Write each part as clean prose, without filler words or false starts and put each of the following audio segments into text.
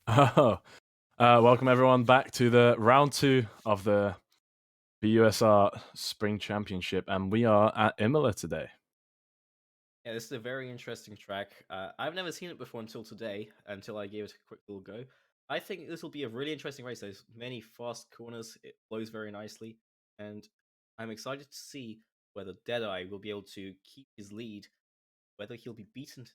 Oh, welcome everyone back to the round two of the BUSR Spring Championship, and we are at Imola today. Yeah, this is a very interesting track. I've never seen it before until today, until I gave it a quick little go. I think this will be a really interesting race. There's many fast corners. It flows very nicely, and I'm excited to see whether Deadeye will be able to keep his lead, whether he'll be beaten.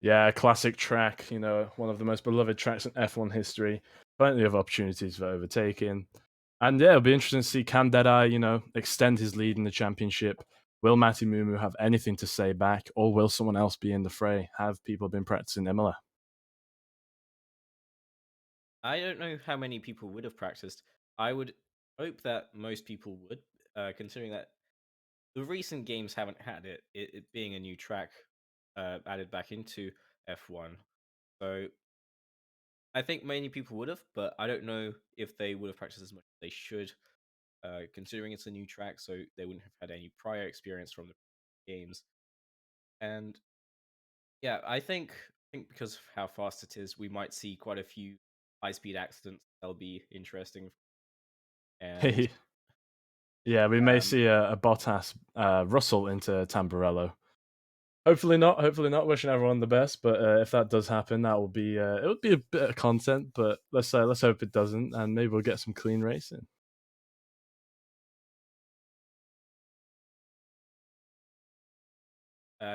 Yeah, classic track, one of the most beloved tracks in F1 history. Plenty of opportunities for overtaking. And yeah, it'll be interesting to see can Deadeye, extend his lead in the championship. Will Matty Mumu have anything to say back, or will someone else be in the fray? Have people been practicing Imola? I don't know how many people would have practiced. I would hope that most people would, considering that the recent games haven't had it being a new track added back into F1. So I think many people would have, but I don't know if they would have practiced as much as they should, considering it's a new track, so they wouldn't have had any prior experience from the games. And yeah, I think because of how fast it is, we might see quite a few high speed accidents. That'll be interesting. And Yeah, we may um, see a Bottas Russell into Tamburello. Hopefully not. Hopefully not. Wishing everyone the best. But if that does happen, that will be it would be a bit of content. But let's hope it doesn't, and maybe we'll get some clean racing.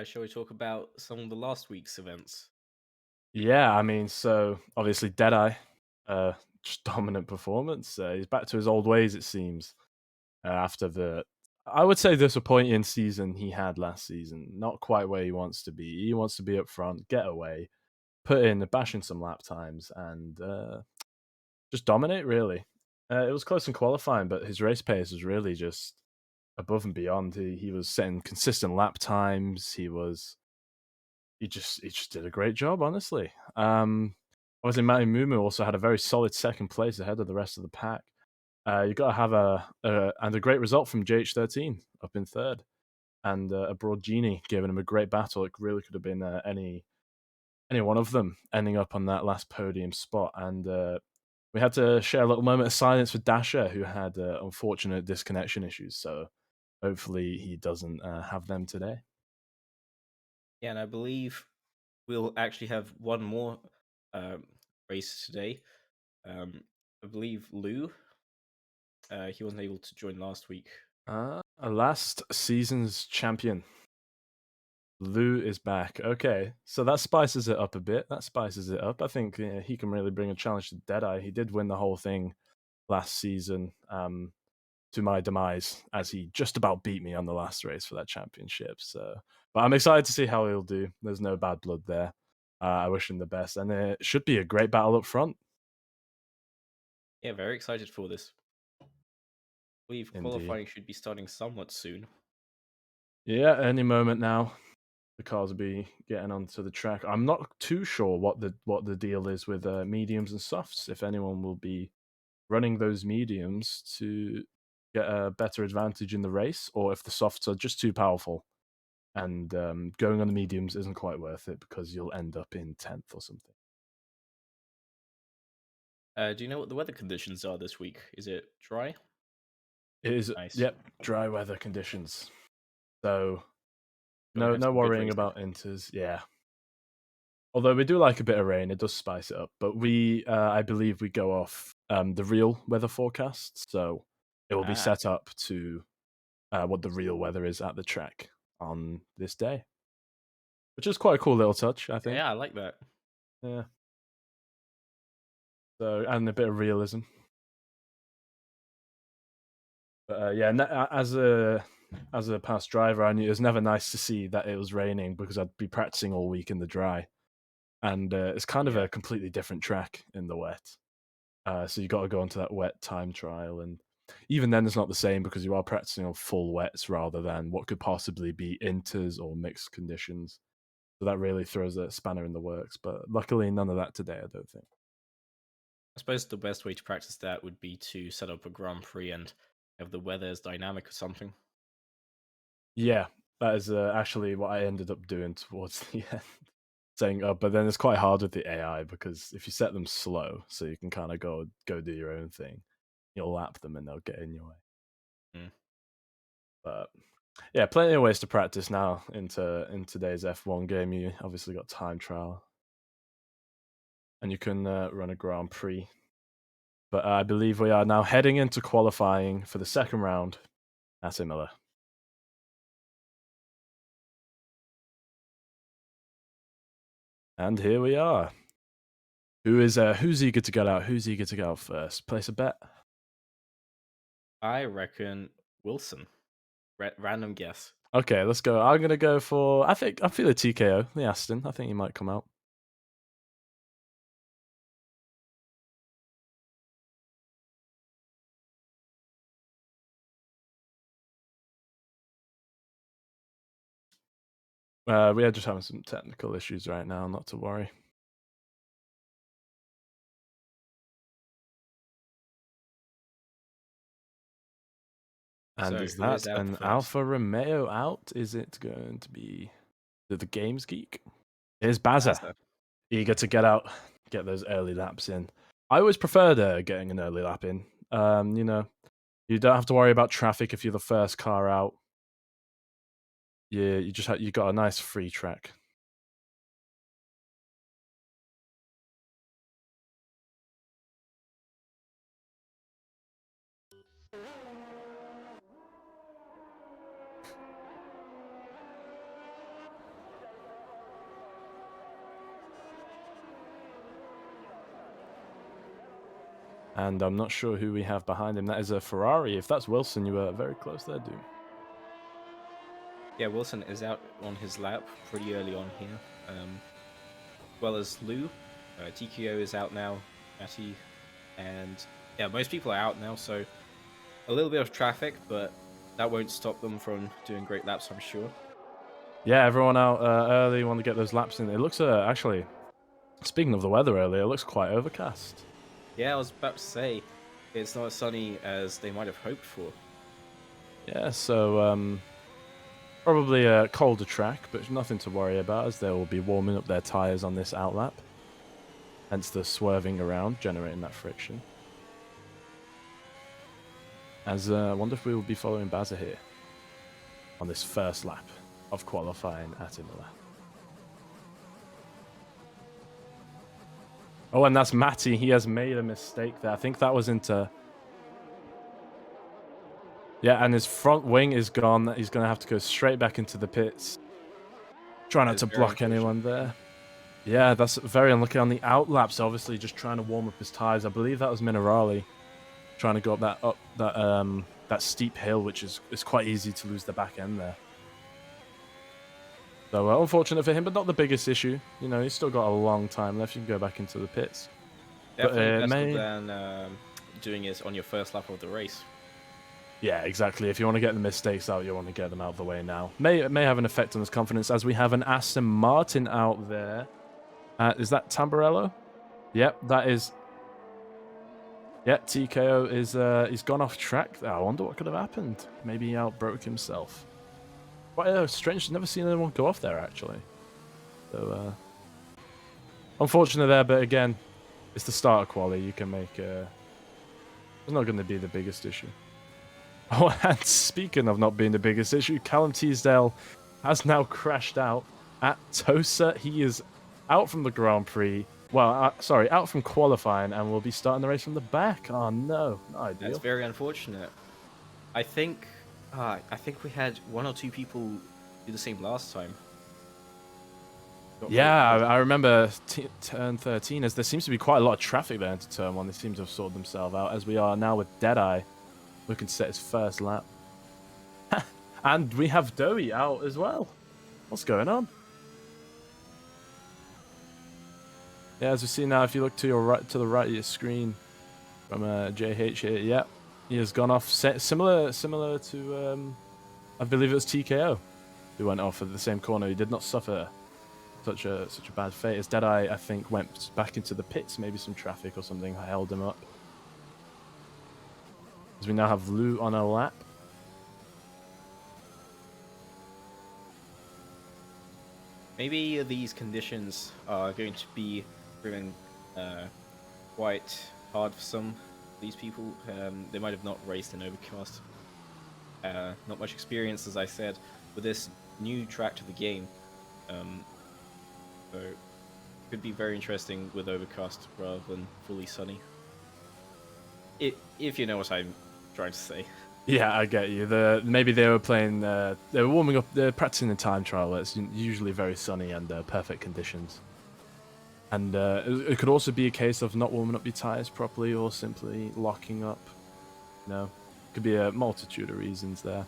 shall we talk about some of the last week's events? Yeah, I mean, so obviously Deadeye, just dominant performance. He's back to his old ways, it seems. After the, I would say, disappointing season he had last season. Not quite where he wants to be. He wants to be up front, get away, put in, bashing some lap times, and just dominate, really. It was close in qualifying, but his race pace was really just above and beyond. He was setting consistent lap times. He just did a great job, honestly. Obviously, Matty Mumu also had a very solid second place ahead of the rest of the pack. You got to have a great result from JH13 up in third, and a Broad Genie giving him a great battle. It really could have been any one of them ending up on that last podium spot. And we had to share a little moment of silence for Dasher, who had unfortunate disconnection issues. So hopefully he doesn't have them today. Yeah, and I believe we'll actually have one more um, race today. I believe Lou. He wasn't able to join last week. Last season's champion, Lou, is back. Okay, so that spices it up a bit. That spices it up. I think he can really bring a challenge to Deadeye. He did win the whole thing last season, to my demise, as he just about beat me on the last race for that championship. So, but I'm excited to see how he'll do. There's no bad blood there. I wish him the best, and it should be a great battle up front. Yeah, very excited for this. I believe Indeed. qualifying should be starting somewhat soon. Yeah, any moment now. The cars will be getting onto the track. I'm not too sure what the deal is with mediums and softs. If anyone will be running those mediums to get a better advantage in the race, or if the softs are just too powerful and going on the mediums isn't quite worth it because you'll end up in 10th or something. Do you know what the weather conditions are this week? Is it dry? It is, Nice. yep, dry weather conditions. So Gonna have no some good worrying racing. about inters. Yeah. Although we do like a bit of rain, it does spice it up. But I believe we go off the real weather forecast, so it will be Ah, set up to what the real weather is at the track on this day, which is quite a cool little touch, I think. yeah, I like that. Yeah. So and a bit of realism. But yeah, as a past driver, I knew it was never nice to see that it was raining because I'd be practicing all week in the dry, and it's kind of Yeah. a completely different track in the wet. So you got to go onto that wet time trial, and even then, it's not the same because you are practicing on full wets rather than what could possibly be inters or mixed conditions. So that really throws a spanner in the works. But luckily, none of that today, I don't think. I suppose the best way to practice that would be to set up a Grand Prix and have the weather as dynamic or something. Yeah, that is actually what I ended up doing towards the end. setting up, but then it's quite hard with the AI because if you set them slow, so you can kind of go do your own thing, you'll lap them and they'll get in your way. Mm. But yeah, plenty of ways to practice now in today's F1 game. You obviously got time trial, and you can run a Grand Prix. But I believe we are now heading into qualifying for the second round at Imola. And here we are. Who's eager to get out? Who's eager to get out first? Place a bet. I reckon Wilson. Random guess. Okay, let's go. I'm gonna go for. I feel a TKO. The Aston. I think he might come out. We are just having some technical issues right now. Not to worry. And So, is who is that out an first? Alfa Romeo out? Is it going to be the Games Geek? Here's BUSR. Eager to get out, get those early laps in. I always preferred getting an early lap in. You know, you don't have to worry about traffic if you're the first car out. You got a nice free track. And I'm not sure who we have behind him. That is a Ferrari. If that's Wilson, you were very close there, Doom. Yeah, Wilson is out on his lap pretty early on here. As well as Lou. TKO is out now. Matty. And yeah, most people are out now, so a little bit of traffic, but that won't stop them from doing great laps, I'm sure. Yeah, everyone out early, want to get those laps in. It looks, actually, speaking of the weather earlier, it looks quite overcast. Yeah, I was about to say, it's not as sunny as they might have hoped for. Yeah, so probably a colder track, but nothing to worry about as they will be warming up their tyres on this outlap. Hence the swerving around, generating that friction. As I wonder if we will be following BUSR here on this first lap of qualifying at Imola. Oh, and that's Matty. He has made a mistake there. I think that was into... Yeah, and his front wing is gone. He's going to have to go straight back into the pits. Try not to block anyone there. Yeah, that's very unlucky on the outlaps. Obviously, just trying to warm up his tires. I believe that was Minerali trying to go up that steep hill, which is quite easy to lose the back end there. So unfortunate for him, but not the biggest issue. You know, he's still got a long time left. You can go back into the pits. Definitely better than doing it on your first lap of the race. Yeah, exactly. If you want to get the mistakes out, you want to get them out of the way now. May have an effect on his confidence, as we have an Aston Martin out there. Is that Tamburello? Yep, that is. Yeah, TKO is he's gone off track. I wonder what could have happened. Maybe he outbroke himself. Quite strange. Never seen anyone go off there actually. So unfortunate there, but again, it's the start of quali. You can make. It's not going to be the biggest issue. Oh, and speaking of not being the biggest issue, Callum Teasdale has now crashed out at Tosa. He is out from the Grand Prix. Well, sorry, out from qualifying, and will be starting the race from the back. Oh no, not ideal. That's very unfortunate. I think we had one or two people do the same last time. Yeah, I remember turn 13, as there seems to be quite a lot of traffic there into turn 1. They seem to have sorted themselves out, as we are now with Deadeye looking to set his first lap. And we have Doey out as well. What's going on? Yeah, as we see now, if you look to your right, to the right of your screen from JH here, yeah, he has gone off. Similar to, I believe it was TKO, who went off at the same corner. He did not suffer such a bad fate. As Deadeye, I think, went back into the pits. Maybe some traffic or something held him up. As we now have Lou on a lap. maybe these conditions are going to be proving quite hard for some of these people. They might have not raced in Overcast. Not much experience, as I said, with this new track to the game. So it could be very interesting with Overcast rather than fully sunny. If you know what I'm trying to say. Yeah, I get you. Maybe they were playing. They were warming up. They're practicing the time trial. It's usually very sunny and perfect conditions. And it could also be a case of not warming up your tires properly or simply locking up. Could be a multitude of reasons there.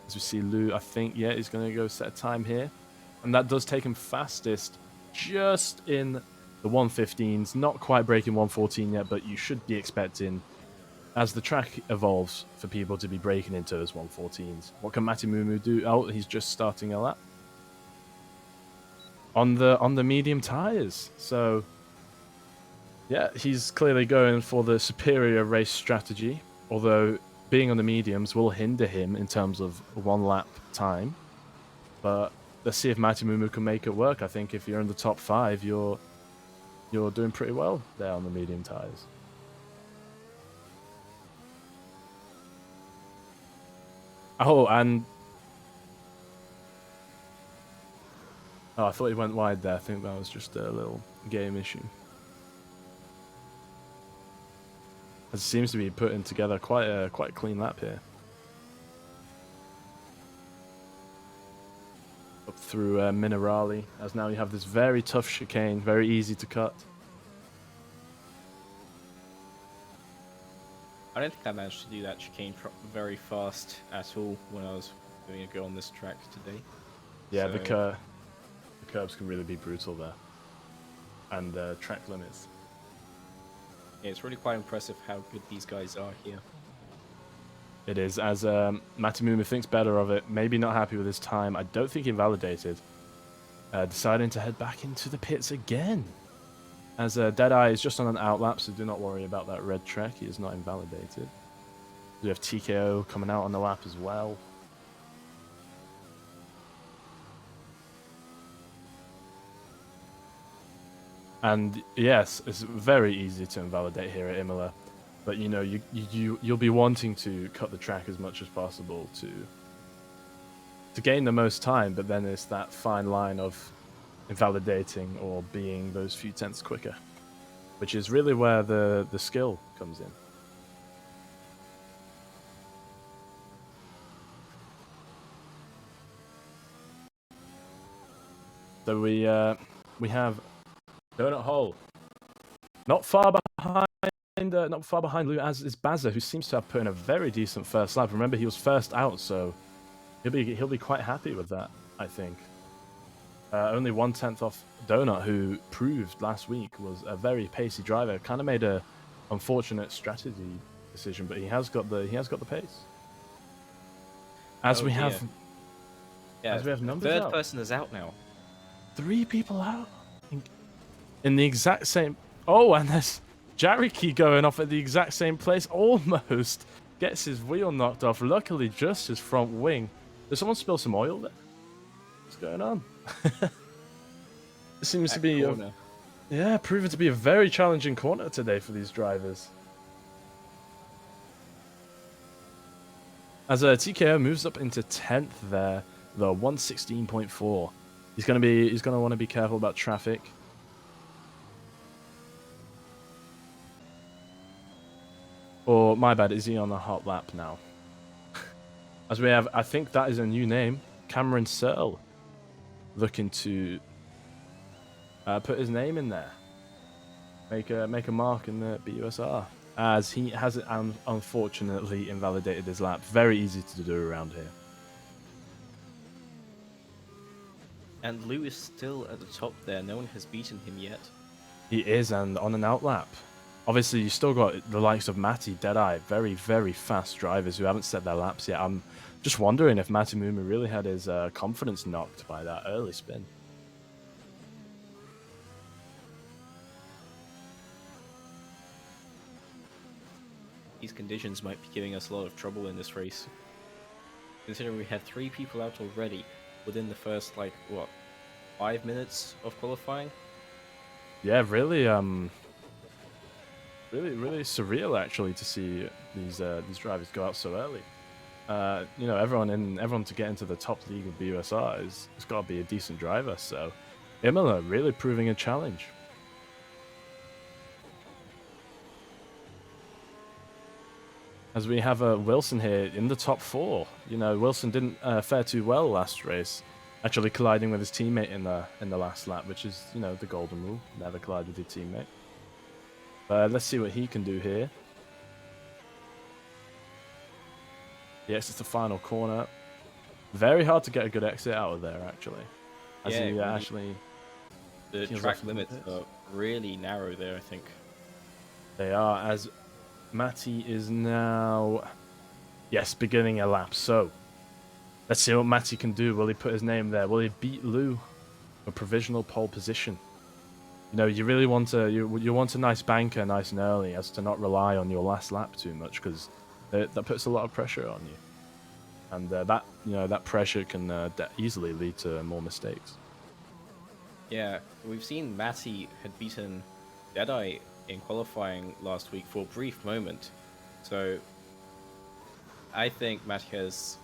As we see, Lou, I think, yeah, he's going to go set a time here, and that does take him fastest, just in the 115s. Not quite breaking 114 yet, but you should be expecting, as the track evolves, for people to be breaking into those 114s. What can Matimumu do? Oh, he's just starting a lap on the medium tires. So yeah, he's clearly going for the superior race strategy, although being on the mediums will hinder him in terms of one lap time. But let's see if Matimumu can make it work. I think if you're in the top 5, you're doing pretty well there on the medium tires. Oh, and I thought he went wide there. I think that was just a little game issue. It seems to be putting together quite a clean lap here. Up through Minerali, as now you have this very tough chicane, very easy to cut. I don't think I managed to do that chicane very fast at all when I was doing a go on this track today. Yeah, so the curbs can really be brutal there, and track limits. Yeah, it's really quite impressive how good these guys are here. It is, as Matimumu thinks better of it, maybe not happy with his time. I don't think he invalidated. Deciding to head back into the pits again. As Deadeye is just on an outlap, so do not worry about that red track. He is not invalidated. We have TKO coming out on the lap as well. And yes, it's very easy to invalidate here at Imola, but you know you'll be wanting to cut the track as much as possible to gain the most time. But then it's that fine line of invalidating or being those few tenths quicker, which is really where the skill comes in. So we have Donut Hole, not far behind Lou, as is Bazza, who seems to have put in a very decent first lap. Remember, he was first out, so he'll be quite happy with that, I think. Only 1/10 off Donut, who proved last week was a very pacey driver. Kind of made a unfortunate strategy decision, but he has got the pace. As we have numbers third out. person is out now. 3 people out in the exact same. Oh, and there's Jariki going off at the exact same place. Almost gets his wheel knocked off. Luckily, just his front wing. Did someone spill some oil there? What's going on? It seems to be proven to be a very challenging corner today for these drivers. As TKO moves up into 10th there, the 116.4. He's gonna want to be careful about traffic. Or my bad, is he on a hot lap now? As we have, I think that is a new name, Cameron Searle, looking to put his name in there, make a mark in the BUSR, as he has unfortunately invalidated his lap. Very easy to do around here. And Lou is still at the top there. No one has beaten him yet. He is, and on an outlap. Obviously, you still got the likes of Matty, Deadeye, very, very fast drivers who haven't set their laps yet. I'm just wondering if Matimumu really had his confidence knocked by that early spin. These conditions might be giving us a lot of trouble in this race, considering we have 3 people out already within the first, 5 minutes of qualifying. Yeah, really, really surreal actually to see these drivers go out so early. You know, everyone to get into the top league of BUSR has got to be a decent driver. So, Imola really proving a challenge. As we have Wilson here in the top 4. You know, Wilson didn't fare too well last race, actually colliding with his teammate in the last lap, which is, you know, the golden rule: never collide with your teammate. Let's see what he can do here. Yes, it's the final corner. Very hard to get a good exit out of there, actually. As Yeah, he really, actually the peels track off limits are really narrow there, I think. They are, as Matty is now, yes, beginning a lap. So let's see what Matty can do. Will he put his name there? Will he beat Lou for provisional pole position? You know, you really want you want a nice banker nice and early, as to not rely on your last lap too much, because that puts a lot of pressure on you, and that, you know, that pressure can easily lead to more mistakes. Yeah, we've seen Matty had beaten Deadeye in qualifying last week for a brief moment. So I think Matty has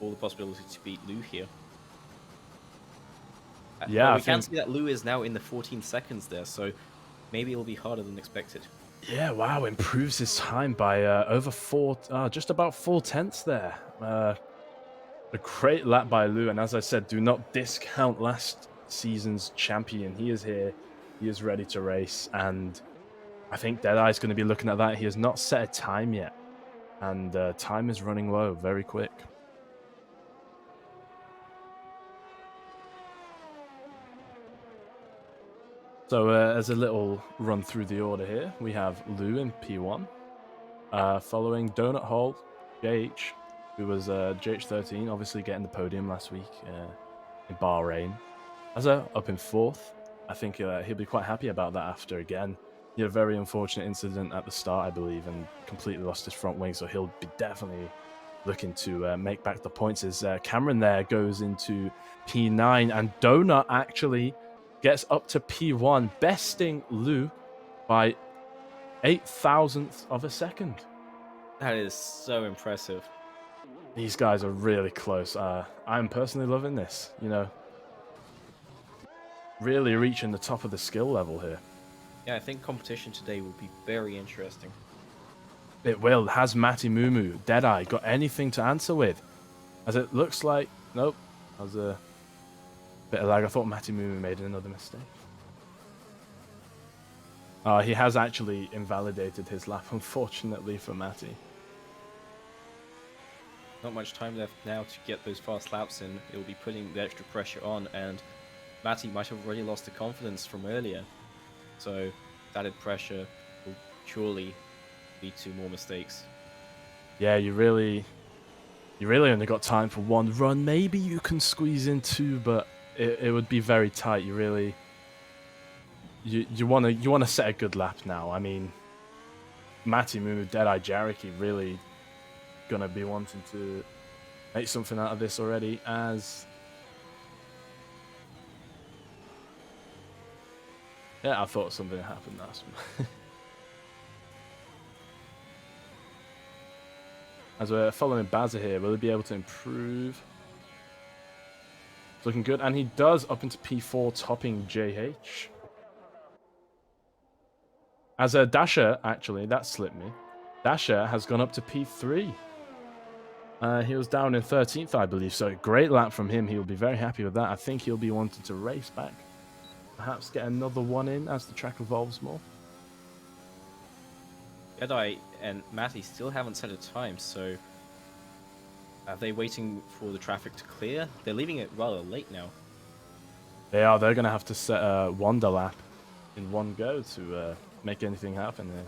all the possibility to beat Lou here. Yeah, But I we can think. see that Lou is now in the 14 seconds there, so maybe it'll be harder than expected. Yeah, wow, improves his time by over just about 4/10 there. A great lap by Lou, and as I said, do not discount last season's champion. He is here, he is ready to race, and I think Deadeye's going to be looking at that. He has not set a time yet, and time is running low, very quick. So as a little run through the order here, we have Lou in P1, following Donut Hole, JH, who was JH13, obviously getting the podium last week in Bahrain. Azza up in 4th. I think he'll be quite happy about that after, again, he had a very unfortunate incident at the start, I believe, and completely lost his front wing, so he'll be definitely looking to make back the points. As Cameron there goes into P9, and Donut actually gets up to P1, besting Lou by 8,000th of a second. That is so impressive. These guys are really close. I'm personally loving this, you know, really reaching the top of the skill level here. Yeah, I think competition today will be very interesting. It will. Has Matty Mumu, Deadeye, got anything to answer with? As it looks like, nope. That was a bit of lag. I thought Matty Mumu made another mistake. He has actually invalidated his lap, unfortunately for Matty. Not much time left now to get those fast laps in. It will be putting the extra pressure on, and Matty might have already lost the confidence from earlier. So added pressure will surely lead to more mistakes. Yeah, you really only got time for one run. Maybe you can squeeze in 2, but it would be very tight. You really you wanna set a good lap now. I mean, Matty Mumu, Deadeye, Jareki really gonna be wanting to make something out of this already, as yeah, I thought something happened last one. As we're following BUSR here, will he be able to improve? It's looking good, and he does, up into P4, topping JH. As a Dasher, actually, that slipped me. Dasher has gone up to P3. He was down in 13th, I believe, so great lap from him. He'll be very happy with that. I think he'll be wanting to race back. Perhaps get another one in as the track evolves more. Jedi and Matty still haven't set a time, so are they waiting for the traffic to clear? They're leaving it rather late now. They are. They're going to have to set a Wonder lap in one go to make anything happen here.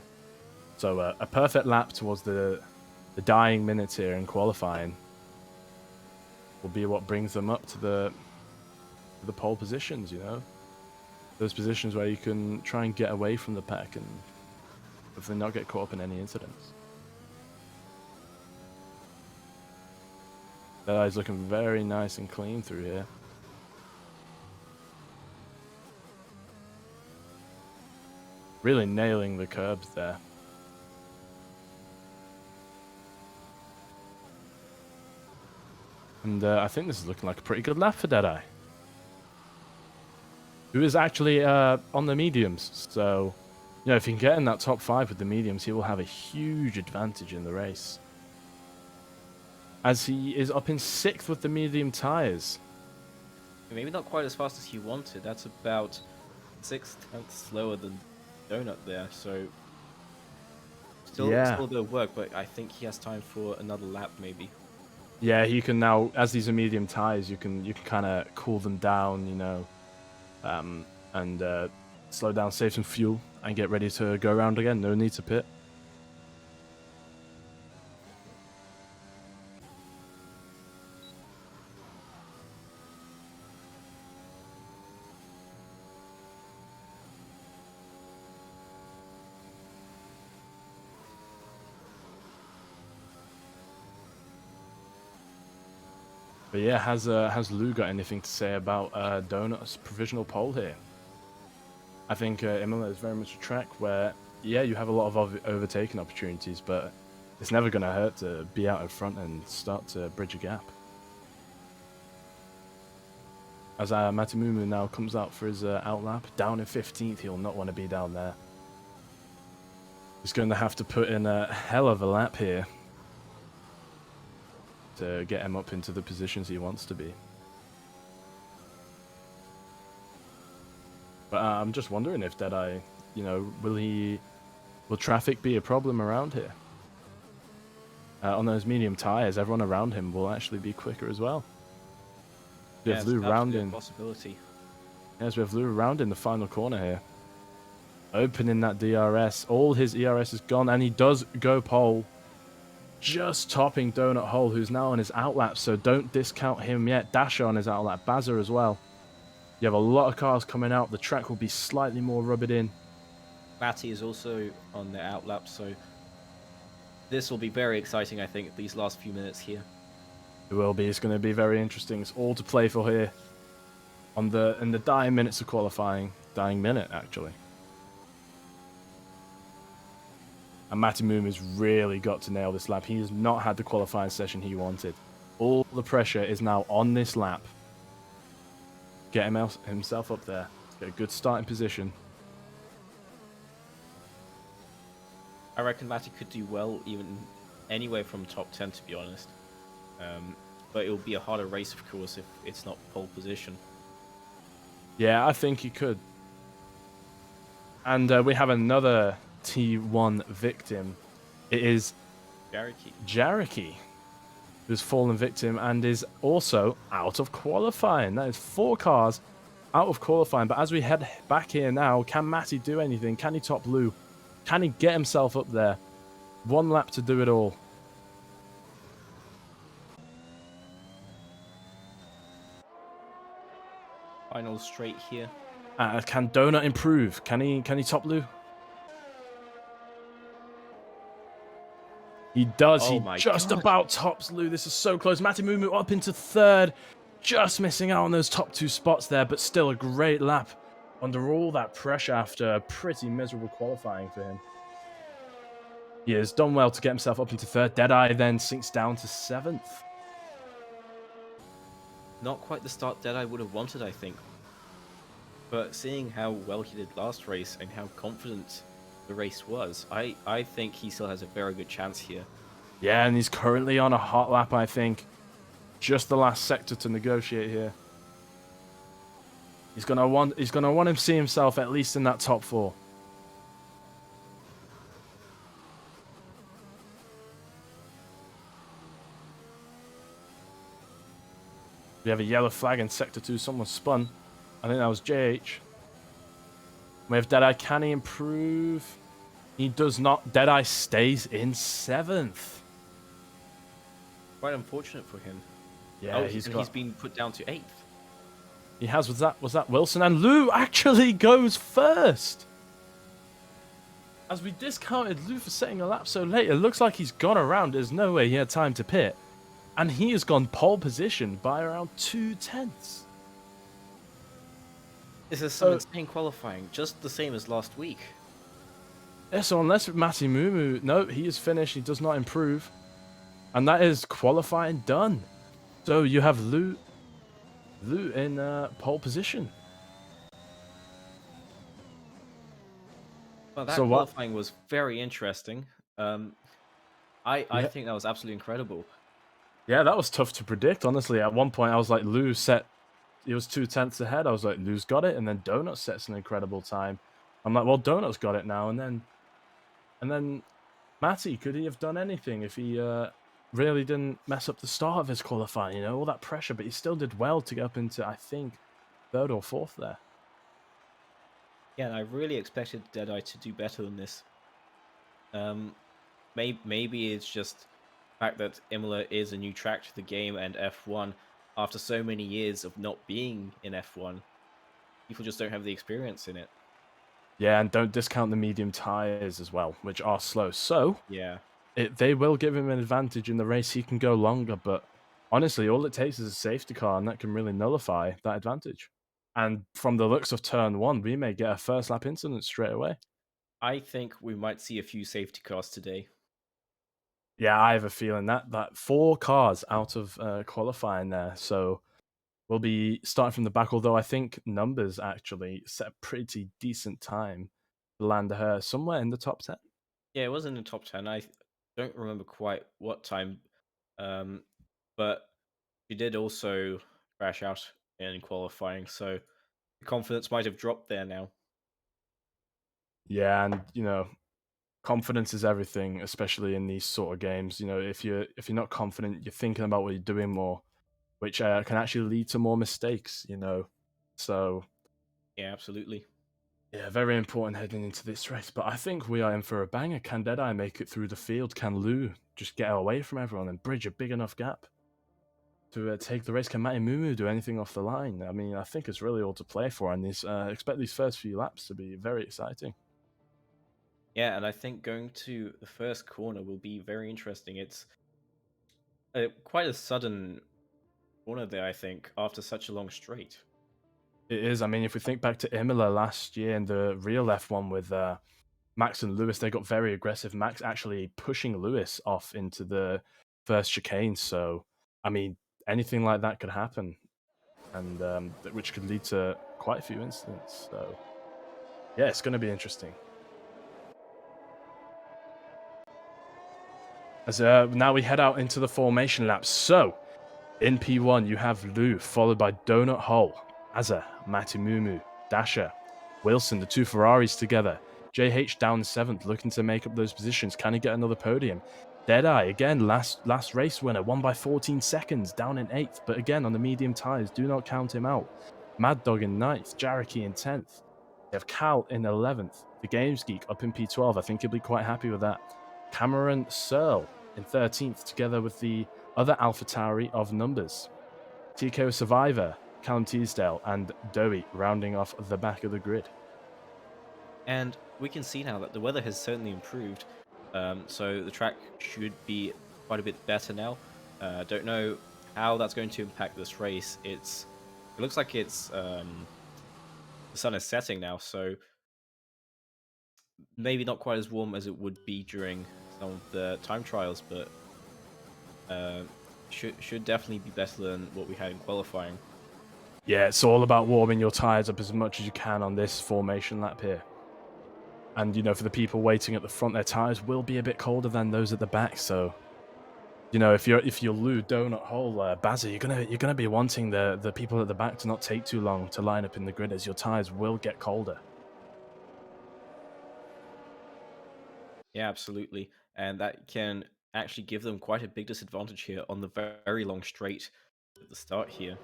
So a perfect lap towards the dying minutes here in qualifying will be what brings them up to the pole positions, you know? Those positions where you can try and get away from the pack and hopefully not get caught up in any incidents. That eye's looking very nice and clean through here. Really nailing the curbs there. And I think this is looking like a pretty good lap for Deadeye, who is actually on the mediums. So, you know, if he can get in that top 5 with the mediums, he will have a huge advantage in the race, as he is up in 6th with the medium tires. Maybe not quite as fast as he wanted. That's about 6/10 slower than Donut there. So still a bit of work, but I think he has time for another lap maybe. Yeah, he can now, as these are medium tires, you can kind of cool them down, you know, and slow down, save some fuel, and get ready to go around again. No need to pit. But yeah, has Lou got anything to say about Donut's provisional pole here? I think Imola is very much a track where, yeah, you have a lot of overtaking opportunities, but it's never going to hurt to be out in front and start to bridge a gap. As Matimumu now comes out for his outlap, down in 15th, he'll not want to be down there. He's going to have to put in a hell of a lap here to get him up into the positions he wants to be. But I'm just wondering if Deadeye, you know, will traffic be a problem around here? On those medium tires, everyone around him will actually be quicker as well. We have Lou rounding. Possibility. Yes, we have Lou rounding the final corner here. Opening that DRS. All his ERS is gone, and he does go pole. Just topping Donut Hole, who's now on his outlap, so don't discount him yet. Dasher on his outlap, BUSR as well. You have a lot of cars coming out. The track will be slightly more rubbered in. Matty is also on the outlap, so this will be very exciting, I think, these last few minutes here. It will be. It's going to be very interesting. It's all to play for here in the dying minutes of qualifying. Dying minute, actually. And Matimumu has really got to nail this lap. He has not had the qualifying session he wanted. All the pressure is now on this lap. Get himself up there. Get a good starting position. I reckon Matty could do well even anywhere from top 10, to be honest. But it will be a harder race, of course, if it's not pole position. Yeah, I think he could. And we have another T1 victim. It is Jariki, who's fallen victim and is also out of qualifying. That is 4 cars out of qualifying. But as we head back here now, can Matty do anything? Can he top Lou? Can he get himself up there? 1 lap to do it all. Final straight here. Can Donut improve? Can he top Lou? He does. Oh he just about tops Lou. This is so close. Matimumu up into 3rd. Just missing out on those top 2 spots there, but still a great lap under all that pressure after a pretty miserable qualifying for him. He has done well to get himself up into 3rd. Deadeye then sinks down to 7th. Not quite the start Deadeye would have wanted, I think. But seeing how well he did last race and how confident the race was, I think he still has a very good chance here. Yeah, and he's currently on a hot lap, I think. Just the last sector to negotiate here. He's gonna want him to see himself at least in that top 4. We have a yellow flag in sector 2. Someone spun. I think that was JH. We have Deadeye. Can he improve? He does not. Deadeye stays in 7th. Quite unfortunate for him. Yeah, he's been put down to 8th. He has. Was that Wilson? And Lou actually goes 1st. As we discounted Lou for setting a lap so late, it looks like he's gone around. There's no way he had time to pit. And he has gone pole position by around 2/10. This is some insane qualifying, just the same as last week. Yeah, so unless Mati Mumu, no, he is finished. He does not improve. And that is qualifying done. So you have Lou in pole position. Well, So that what? qualifying was very interesting. I Yeah, think that was absolutely incredible. yeah, that was tough to predict. Honestly, at one point I was like, Lou set. He was 2/10 ahead. I was like, Lou's got it, and then Donut sets an incredible time. I'm like, well, Donut's got it now, and then Matty, could he have done anything if he really didn't mess up the start of his qualifying? You know, all that pressure, but he still did well to get up into, I think, third or fourth there. Yeah, and I really expected Deadeye to do better than this. Maybe it's just the fact that Imola is a new track to the game, and F1, after so many years of not being in F1, people just don't have the experience in it. Yeah, and don't discount the medium tires as well, which are slow. So Yeah. they will give him an advantage in the race. He can go longer, but honestly, all it takes is a safety car, and that can really nullify that advantage. And from the looks of turn one, we may get a first lap incident straight away. I think we might see a few safety cars today. Yeah, I have a feeling that 4 cars out of qualifying there. So we'll be starting from the back, although I think Numbers actually set a pretty decent time to land her somewhere in the top 10. Yeah, it was in the top 10. I don't remember quite what time, um, but she did also crash out in qualifying, so the confidence might have dropped there now. Yeah, and confidence is everything, especially in these sort of games. If you're not confident, you're thinking about what you're doing more, which can actually lead to more mistakes. So Yeah, absolutely. yeah, very important heading into this race. But I think we are in for a banger. Can Deadeye make it through the field? Can Lou just get away from everyone and bridge a big enough gap to take the race? Can Matty Mumu do anything off the line? I mean, I think it's really all to play for, and expect these first few laps to be very exciting. Yeah, and I think going to the first corner will be very interesting. It's quite a sudden corner there, I think, after such a long straight. It is. I mean, if we think back to Imola last year and the real F1 with Max and Lewis, they got very aggressive. Max actually pushing Lewis off into the first chicane. So, I mean, anything like that could happen, and which could lead to quite a few incidents. So, yeah, it's going to be interesting. As now we head out into the formation laps. So, in P1, you have Lou, followed by Donut Hole, Azza, Matimumu, Dasher, Wilson, the 2 Ferraris together. JH down 7th, looking to make up those positions. Can he get another podium? Deadeye, again, last race winner, won by 14 seconds, down in 8th, but again on the medium tyres, do not count him out. Mad Dog in 9th, Jareki in 10th. You have Cal in 11th. The Games Geek up in P12, I think he'll be quite happy with that. Cameron Searle in 13th, together with the other AlphaTauri of Numbers. TKO Survivor, Callum Teasdale, and Doey rounding off the back of the grid. And we can see now that the weather has certainly improved. So the track should be quite a bit better now. Don't know how that's going to impact this race. It looks like the sun is setting now, so maybe not quite as warm as it would be during some of the time trials, but uh, should definitely be better than what we had in qualifying. Yeah, it's all about warming your tyres up as much as you can on this formation lap here. And, for the people waiting at the front, their tyres will be a bit colder than those at the back. So, if you're Lou, Donut Hole, Bazza, you're gonna be wanting the people at the back to not take too long to line up in the grid, as your tyres will get colder. Yeah, absolutely. And that can actually give them quite a big disadvantage here on the very long straight at the start here.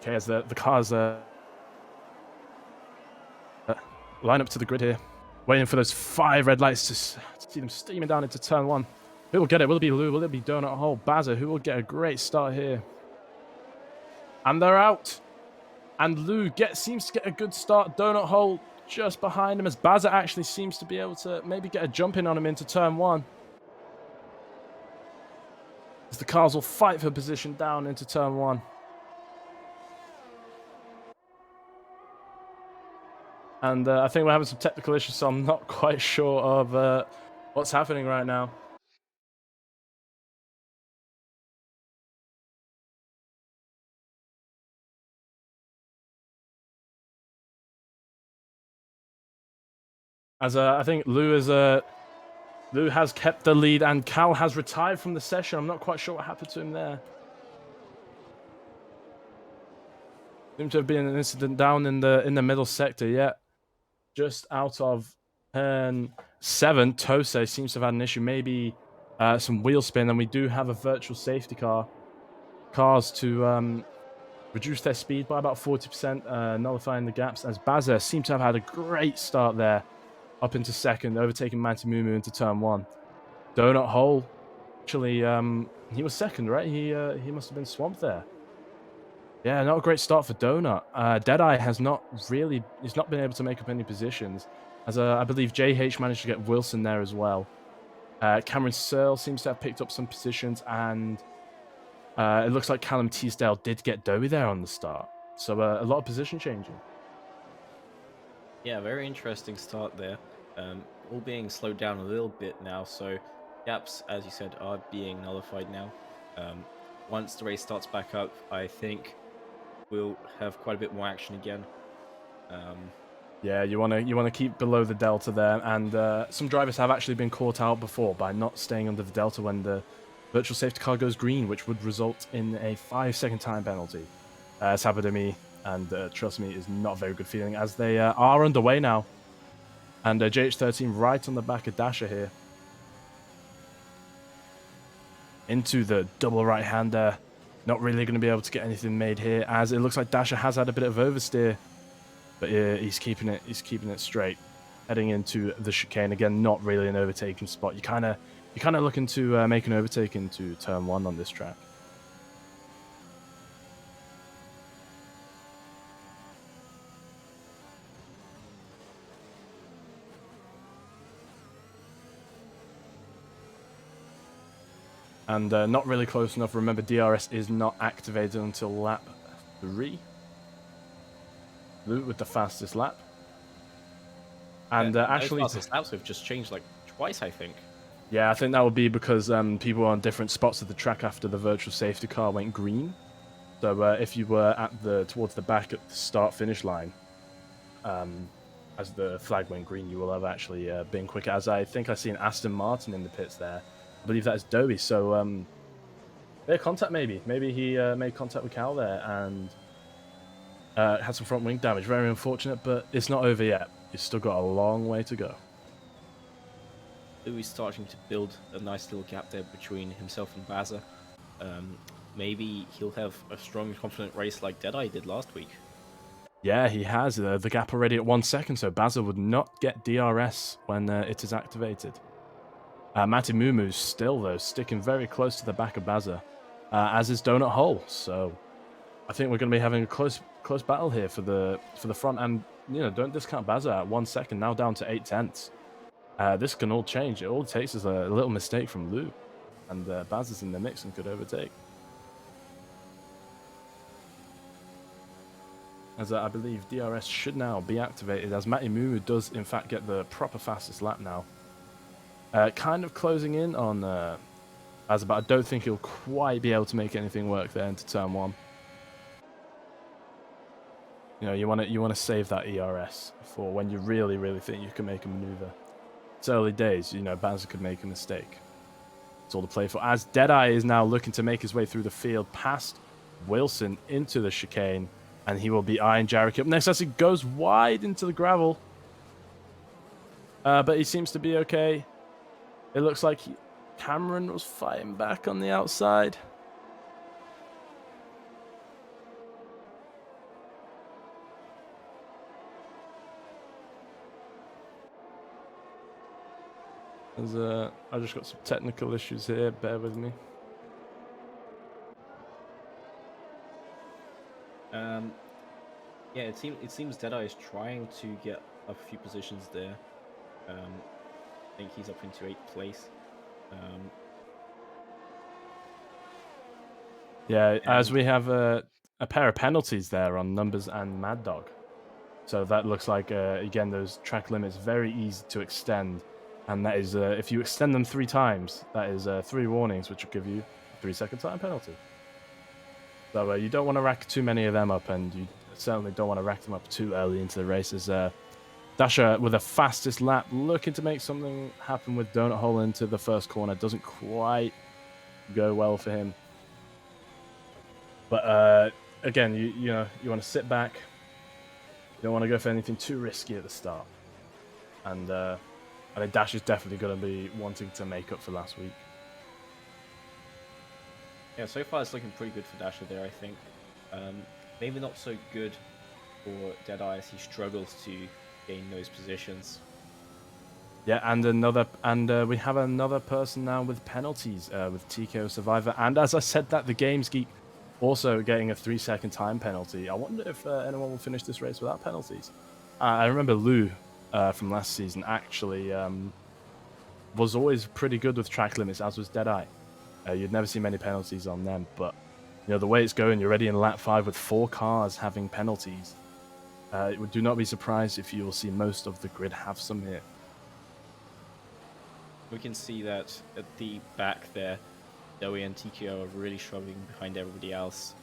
Okay, as the cars line up to the grid here, waiting for those 5 red lights to see them steaming down into turn 1. Who will get it? Will it be Lou? Will it be Donut Hole? Bazza, who will get a great start here? And they're out. And Lou seems to get a good start. Donut hole just behind him as BUSR actually seems to be able to maybe get a jump in on him into turn 1. As the cars will fight for position down into turn 1. And I think we're having some technical issues, so I'm not quite sure of what's happening right now. As I think Lou has kept the lead and Cal has retired from the session. I'm not quite sure what happened to him there. Seems to have been an incident down in the middle sector. Yeah, just out of turn 7, Tose seems to have had an issue. Maybe some wheel spin, and we do have a virtual safety cars to reduce their speed by about 40%, nullifying the gaps. As BUSR seems to have had a great start there, up into second, overtaking Mantimumu into turn 1. Donut hole. Actually, he was second, right? He must have been swamped there. Yeah, not a great start for Donut. Deadeye he's not been able to make up any positions. As I believe JH managed to get Wilson there as well. Cameron Searle seems to have picked up some positions, and it looks like Callum Teasdale did get Dowie there on the start. So a lot of position changing. Yeah, very interesting start there. All being slowed down a little bit now, so gaps, as you said, are being nullified now. Once the race starts back up, I think we'll have quite a bit more action again. Yeah, you want to keep below the delta there, and some drivers have actually been caught out before by not staying under the delta when the virtual safety car goes green, which would result in a 5-second time penalty. It's happened to me, and trust me, is not a very good feeling as they are underway now. And JH13 right on the back of Dasher here. Into the double right-hander. Not really going to be able to get anything made here, as it looks like Dasher has had a bit of oversteer. But he's keeping it straight. Heading into the chicane again, not really an overtaking spot. You're kind of looking to make an overtake into turn 1 on this track. And not really close enough. Remember, DRS is not activated until lap 3. Lou with the fastest lap. And actually, those fastest laps have just changed like twice, I think. Yeah, I think that would be because people were on different spots of the track after the virtual safety car went green. So if you were towards the back at the start-finish line, as the flag went green, you will have actually been quicker. As I think I see an Aston Martin in the pits there. I believe that is Dowie. So their contact maybe. Maybe he made contact with Cal there and had some front wing damage. Very unfortunate, but it's not over yet. He's still got a long way to go. Louis starting to build a nice little gap there between himself and BUSR. Maybe he'll have a strong, confident race like Deadeye did last week. Yeah, he has. The gap already at 1 second, so BUSR would not get DRS when it is activated. Matimumu still, though, sticking very close to the back of BUSR, as is Donut Hole. So I think we're going to be having a close battle here for the front. And, don't discount BUSR at 1 second, now down to 0.8. This can all change. All it takes is a little mistake from Lou, and BUSR's in the mix and could overtake. As I believe DRS should now be activated, as Matimumu does in fact get the proper fastest lap now. Kind of closing in on BUSR, but I don't think he'll quite be able to make anything work there into turn 1. You want to save that ERS for when you really, really think you can make a maneuver. It's early days, BUSR could make a mistake. It's all to play for. As Deadeye is now looking to make his way through the field past Wilson into the chicane, and he will be eyeing Jarek up next as he goes wide into the gravel. But he seems to be okay. It looks like Cameron was fighting back on the outside. I just got some technical issues here. Bear with me. Yeah, it seems Deadeye is trying to get a few positions there. I think he's up into eighth place. Um, Yeah, as and we have a pair of penalties there on Numbers and Mad Dog. So that looks like, again, those track limits very easy to extend. And that is, if you extend them 3 times, that is 3 warnings, which will give you a 3-second time penalty. So you don't want to rack too many of them up, and you certainly don't want to rack them up too early into the races. Dasher with the fastest lap, looking to make something happen with Donut Hole into the first corner. Doesn't quite go well for him. But again, you want to sit back. You don't want to go for anything too risky at the start. And I think Dash is definitely going to be wanting to make up for last week. yeah, so far it's looking pretty good for Dasher there, I think. Maybe not so good for Deadeye as he struggles to gain those positions. Yeah, and we have another person now with penalties with TKO Survivor. And as I said, that the Games Geek also getting a 3-second time penalty. I wonder if anyone will finish this race without penalties. I remember Lou from last season actually was always pretty good with track limits, as was Deadeye. You'd never see many penalties on them, but the way it's going, you're already in lap 5 with 4 cars having penalties. Do not be surprised if you will see most of the grid have some here. We can see that at the back there, Zoe and TKO are really struggling behind everybody else.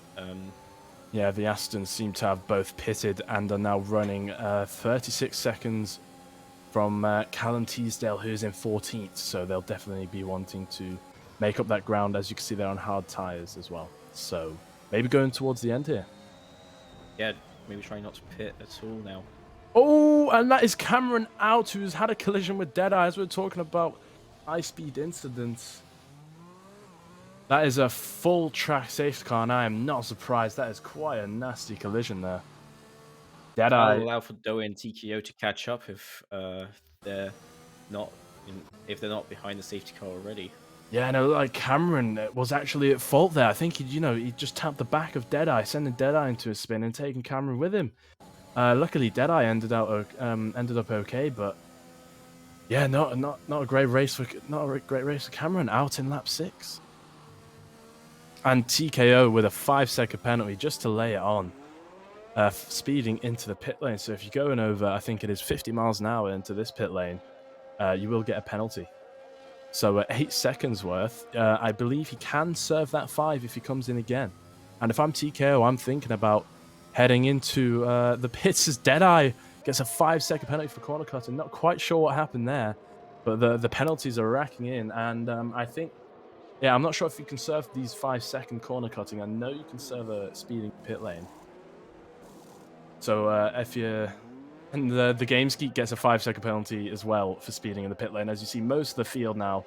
Yeah, the Astons seem to have both pitted and are now running 36 seconds from Callum Teasdale, who's in 14th. So they'll definitely be wanting to make up that ground. As you can see, they're on hard tyres as well. So maybe going towards the end here. Yeah, maybe trying not to pit at all now. Oh, and that is Cameron out, who's had a collision with Deadeye, as we're talking about high-speed incidents. That is a full track safety car, and I am not surprised. That is quite a nasty collision there. That'll Deadeye. allow for Zoe and TKO to catch up if they're not if they're not behind the safety car already. Yeah, no, like Cameron was actually at fault there. I think he just tapped the back of Deadeye, sending Deadeye into a spin and taking Cameron with him. Luckily, Deadeye ended up okay, but yeah, not a great race for Cameron, out in lap 6. And TKO with a 5-second penalty just to lay it on, speeding into the pit lane. So if you're going over, I think it is 50 miles an hour into this pit lane, you will get a penalty. So 8 seconds worth. I believe he can serve that 5 if he comes in again. And if I'm TKO, I'm thinking about heading into the pits as Deadeye gets a 5-second penalty for corner cutting. Not quite sure what happened there, but the penalties are racking in. And I think, yeah, I'm not sure if you can serve these 5-second corner cutting. I know you can serve a speeding pit lane. So if you and the Games Geek gets a 5-second penalty as well for speeding in the pit lane. As you see, most of the field now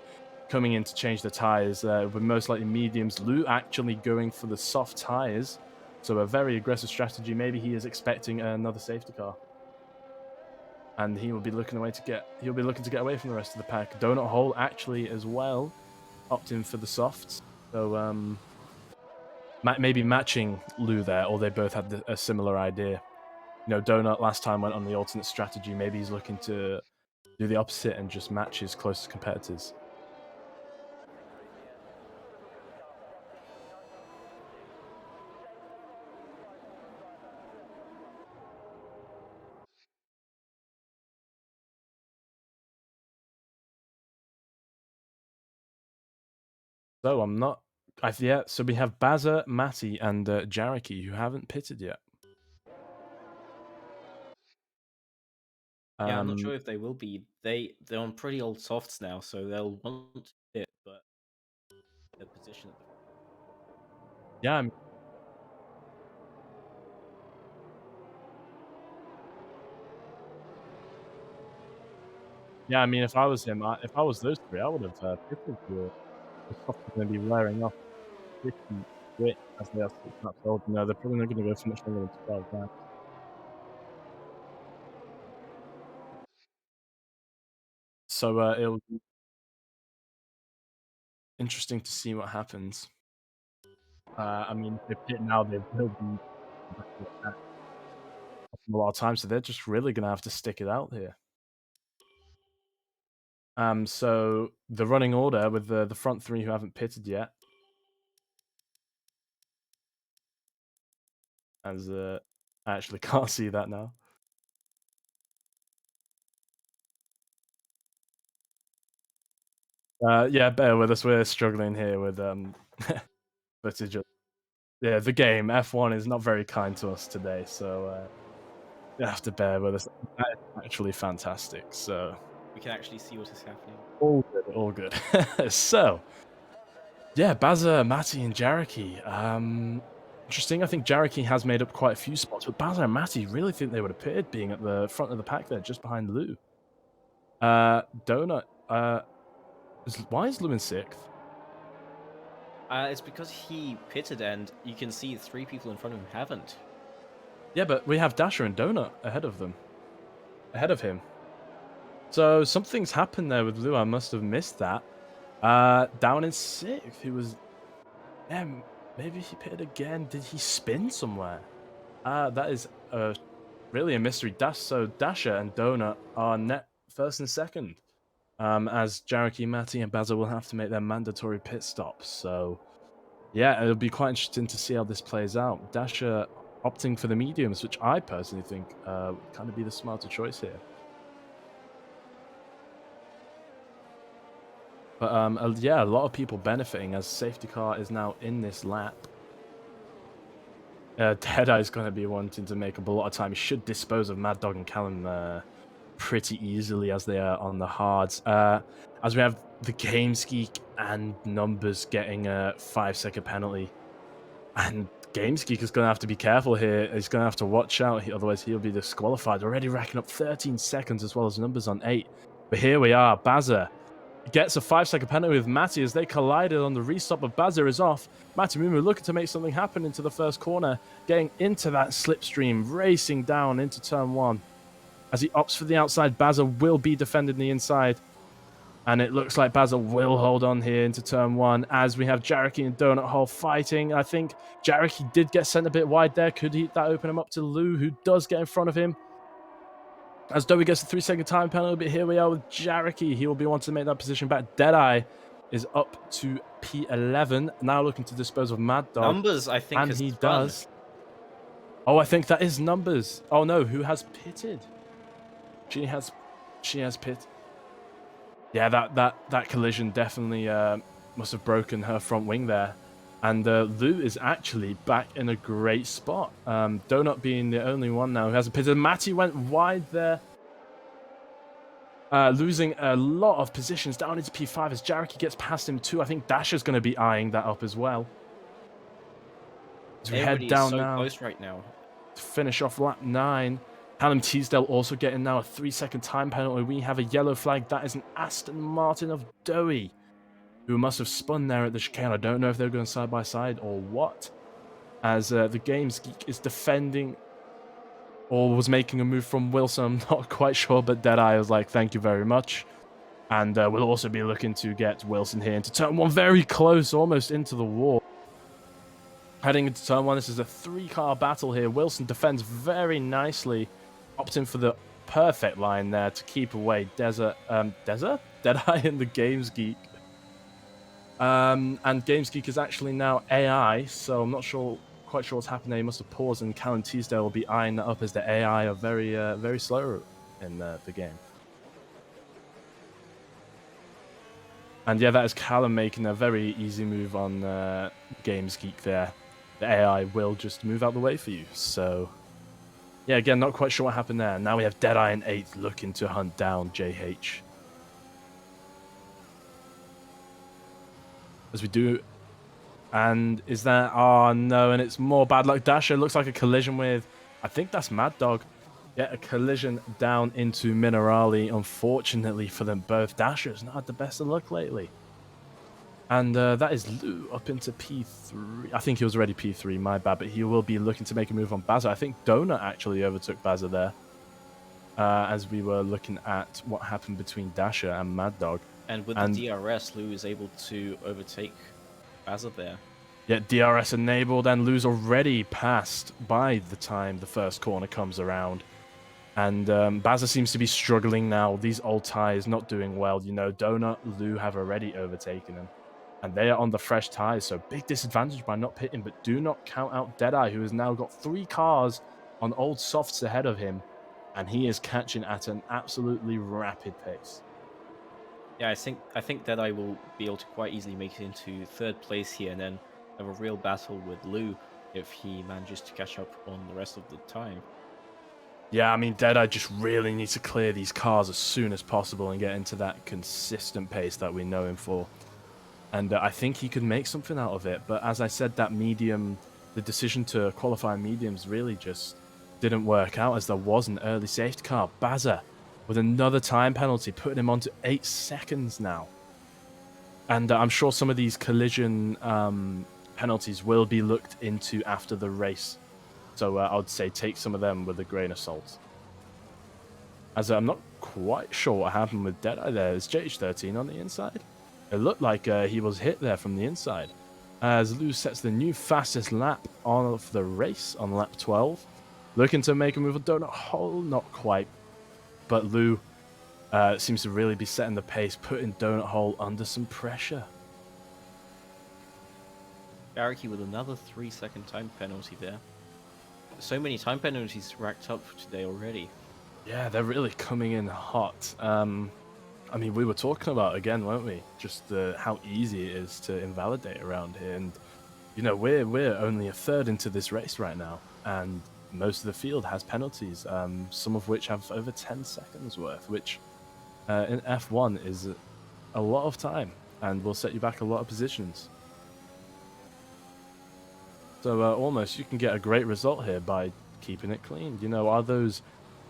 coming in to change the tires, with most likely mediums. Lou actually going for the soft tires, so a very aggressive strategy. Maybe he is expecting another safety car, and he will be looking to get away from the rest of the pack. Donut Hole actually as well opting for the softs, so maybe matching Lou there, or they both had a similar idea. Donut last time went on the alternate strategy. Maybe he's looking to do the opposite and just match his closest competitors. So I'm not. Yeah. So we have Bazza, Matty, and Jareki who haven't pitted yet. Yeah, I'm not sure if they will be. They're on pretty old softs now, so they'll want to pit, but their position at the Yeah. Yeah. I mean, if I was him, if I was those three, I would have pitted. The softs are going to be wearing off pretty quick as they are 6 laps old. They're probably not going to go for much longer than 12 laps. So it'll be interesting to see what happens. I mean, if they pit now, they will be back to the pack. them a lot of time, so they're just really going to have to stick it out here. So the running order with the front three who haven't pitted yet. As I actually can't see that now. Yeah, bear with us. We're struggling here with footage. Yeah, the game F1 is not very kind to us today, so you have to bear with us. That is actually fantastic. So We can actually see what is happening. all good, all good. So yeah, BUSR, Matty, and Jareki. Interesting. I think Jareki has made up quite a few spots, but BUSR and Matty really think they would have pitted being at the front of the pack there, just behind Lou. Donut. Why is Lou in 6th? It's because he pitted, and you can see 3 people in front of him haven't. Yeah, but we have Dasher and Donut ahead of him. So something's happened there with Lou. I must have missed that. Down in 6th, he was. Yeah, maybe he pitted again. Did he spin somewhere? That is really a mystery. So Dasher and Donut are net 1st and 2nd. As Jareki, Matty, and BUSR will have to make their mandatory pit stops. So, yeah, it'll be quite interesting to see how this plays out. Dasher opting for the mediums, which I personally think would kind of be the smarter choice here. But yeah, a lot of people benefiting as safety car is now in this lap. Deadeye is going to be wanting to make up a lot of time. He should dispose of Mad Dog and Callum pretty easily as they are on the hards. As we have the GameSgeek and Numbers getting a 5-second penalty. And GameSgeek is going to have to be careful here. He's going to have to watch out, otherwise he'll be disqualified. Already racking up 13 seconds as well as Numbers on 8. But here we are, BUSR gets a 5-second penalty with Matty as they collided on the restop, but BUSR is off. Matty Mumu looking to make something happen into the first corner, getting into that slipstream, racing down into turn 1. As he opts for the outside, BUSR will be defending the inside. And it looks like BUSR will hold on here into turn 1 as we have Jareki and Donut Hole fighting. I think Jareki did get sent a bit wide there. Could that open him up to Lou, who does get in front of him? As Dowie gets a 3-second time penalty, but here we are with Jareki. He will be wanting to make that position back. Deadeye is up to P11, now looking to dispose of Mad Dog. Numbers, I think, and he does. Oh, I think that is Numbers. Oh no, who has pitted? She has pit. Yeah, that collision definitely must have broken her front wing there. And Lou is actually back in a great spot. Donut being the only one now who hasn't pitted. Matty went wide there. Losing a lot of positions down into P5 as Jareki gets past him too. I think Dasher's going to be eyeing that up as well. As we head down now. Close right now. To finish off lap 9. Callum Teasdale also getting now a 3-second time penalty. We have a yellow flag. That is an Aston Martin of Dowie, who must have spun there at the chicane. I don't know if they're going side by side or what. As the GamesGeek is defending or was making a move from Wilson. I'm not quite sure, but Deadeye was like, thank you very much. And we'll also be looking to get Wilson here into turn 1. Very close, almost into the wall. Heading into turn 1, this is a 3-car battle here. Wilson defends very nicely, opting for the perfect line there to keep away Deadeye and the GamesGeek. And GamesGeek is actually now AI, so I'm not quite sure what's happened there. He must have paused, and Callum Teasdale will be eyeing that up as the AI are very slow in the game. And yeah, that is Callum making a very easy move on GamesGeek there. The AI will just move out the way for you. So yeah, again, not quite sure what happened there. Now we have Deadeye in 8th looking to hunt down JH. As we do. And is that... Oh, no. And it's more bad luck. Dasher looks like a collision with... I think that's Mad Dog. Yeah, a collision down into Minerali. Unfortunately for them both. Dasher's not had the best of luck lately. And that is Lou up into P3. I think he was already P3, my bad. But he will be looking to make a move on BUSR. I think Donut actually overtook BUSR there. As we were looking at what happened between Dasher and Mad Dog. And with the DRS, Lou is able to overtake BUSR there. Yet DRS enabled, and Lou's already passed by the time the first corner comes around. And BUSR seems to be struggling now. These old tyres not doing well. You know, Donut, Lou have already overtaken him. And they are on the fresh tyres, so big disadvantage by not pitting. But do not count out Deadeye, who has now got 3 cars on old softs ahead of him. And he is catching at an absolutely rapid pace. Yeah, I think that I will be able to quite easily make it into third place here, and then have a real battle with Lou if he manages to catch up on the rest of the time. Yeah, I mean, Deadeye just really needs to clear these cars as soon as possible and get into that consistent pace that we know him for. And I think he could make something out of it. But as I said, that medium, the decision to qualify mediums really just didn't work out, as there was an early safety car. BUSR with another time penalty, putting him onto 8 seconds now. And I'm sure some of these collision penalties will be looked into after the race. So I would say take some of them with a grain of salt. As I'm not quite sure what happened with Deadeye there. Is JH13 on the inside? It looked like he was hit there from the inside. As Lou sets the new fastest lap of the race on lap 12. Looking to make a move with Donut Hole, not quite. But Lou seems to really be setting the pace, putting Donut Hole under some pressure. Garricky with another 3-second time penalty there. So many time penalties racked up today already. Yeah, they're really coming in hot. I mean, we were talking about, again, weren't we? Just how easy it is to invalidate around here. And, you know, we're only a third into this race right now. And most of the field has penalties, some of which have over 10 seconds worth, which in F1 is a lot of time and will set you back a lot of positions. So almost you can get a great result here by keeping it clean. You know, are those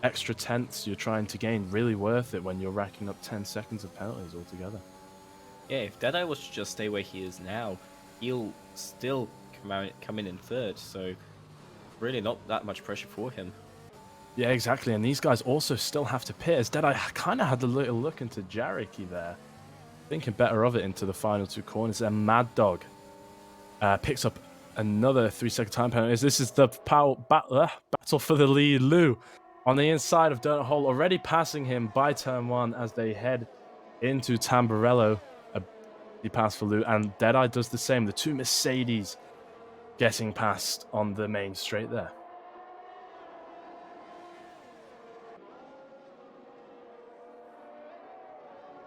extra tenths you're trying to gain really worth it when you're racking up 10 seconds of penalties altogether? Yeah, if Deadeye was to just stay where he is now, he'll still come in third, so really not that much pressure for him. Yeah, exactly. And these guys also still have to pit. As Deadeye kind of had a little look into Jareki there, thinking better of it into the final 2 corners. And Mad Dog picks up another 3-second time penalty. This is the battle for the lead. Lou on the inside of Donut Hole, already passing him by turn 1 as they head into Tamburello. He passed for Lou, and Deadeye does the same. The 2 Mercedes getting past on the main straight there.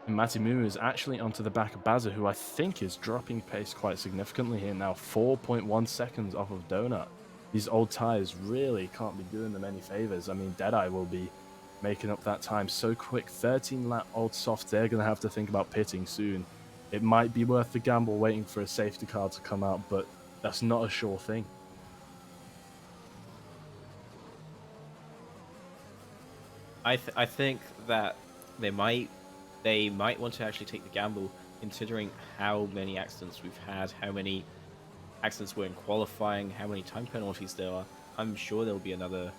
And Matimumu is actually onto the back of BUSR, who I think is dropping pace quite significantly here now. 4.1 seconds off of Donut. These old tyres really can't be doing them any favors. I mean, Deadeye will be making up that time so quick. 13-lap old softs, they're going to have to think about pitting soon. It might be worth the gamble waiting for a safety car to come out, but that's not a sure thing. I think that they might want to actually take the gamble, considering how many accidents we've had, how many accidents were in qualifying, how many time penalties there are. I'm sure there'll be another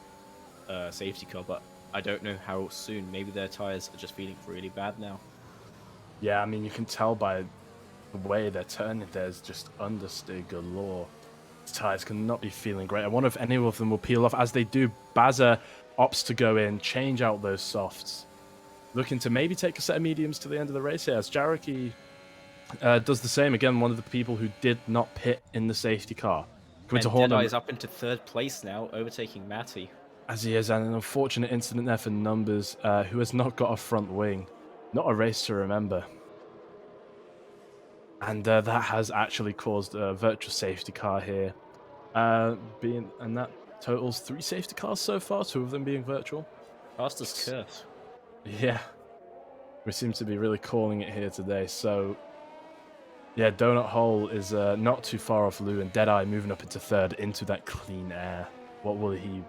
safety car, but I don't know how soon. Maybe their tires are just feeling really bad now. Yeah, I mean, you can tell by the way they're turning. There's just understeer galore. These tires cannot be feeling great. I wonder if any of them will peel off. As they do, BUSR opts to go in, change out those softs. Looking to maybe take a set of mediums to the end of the race here, as Jareki does the same. Again, one of the people who did not pit in the safety car. And Deadeye is up into third place now, overtaking Matty. As he is, and an unfortunate incident there for Numbers, who has not got a front wing. Not a race to remember. And that has actually caused a virtual safety car here. And that totals 3 safety cars so far, 2 of them being virtual. Fastest curse. Yeah. We seem to be really calling it here today. So, yeah, Donut Hole is not too far off Lou, and Deadeye moving up into third into that clean air. What will he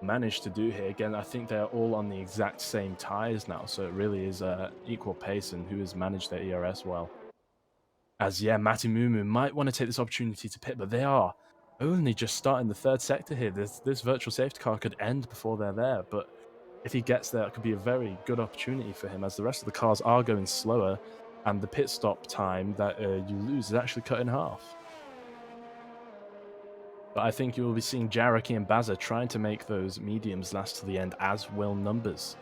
manage to do here? Again, I think they're all on the exact same tyres now, so it really is equal pace, and who has managed their ERS well. As, yeah, Matimumu might want to take this opportunity to pit, but they are only just starting the third sector here. This virtual safety car could end before they're there, but if he gets there, it could be a very good opportunity for him, as the rest of the cars are going slower, and the pit stop time that you lose is actually cut in half. But I think you will be seeing Jaraki and BUSR trying to make those mediums last to the end, as will Numbers,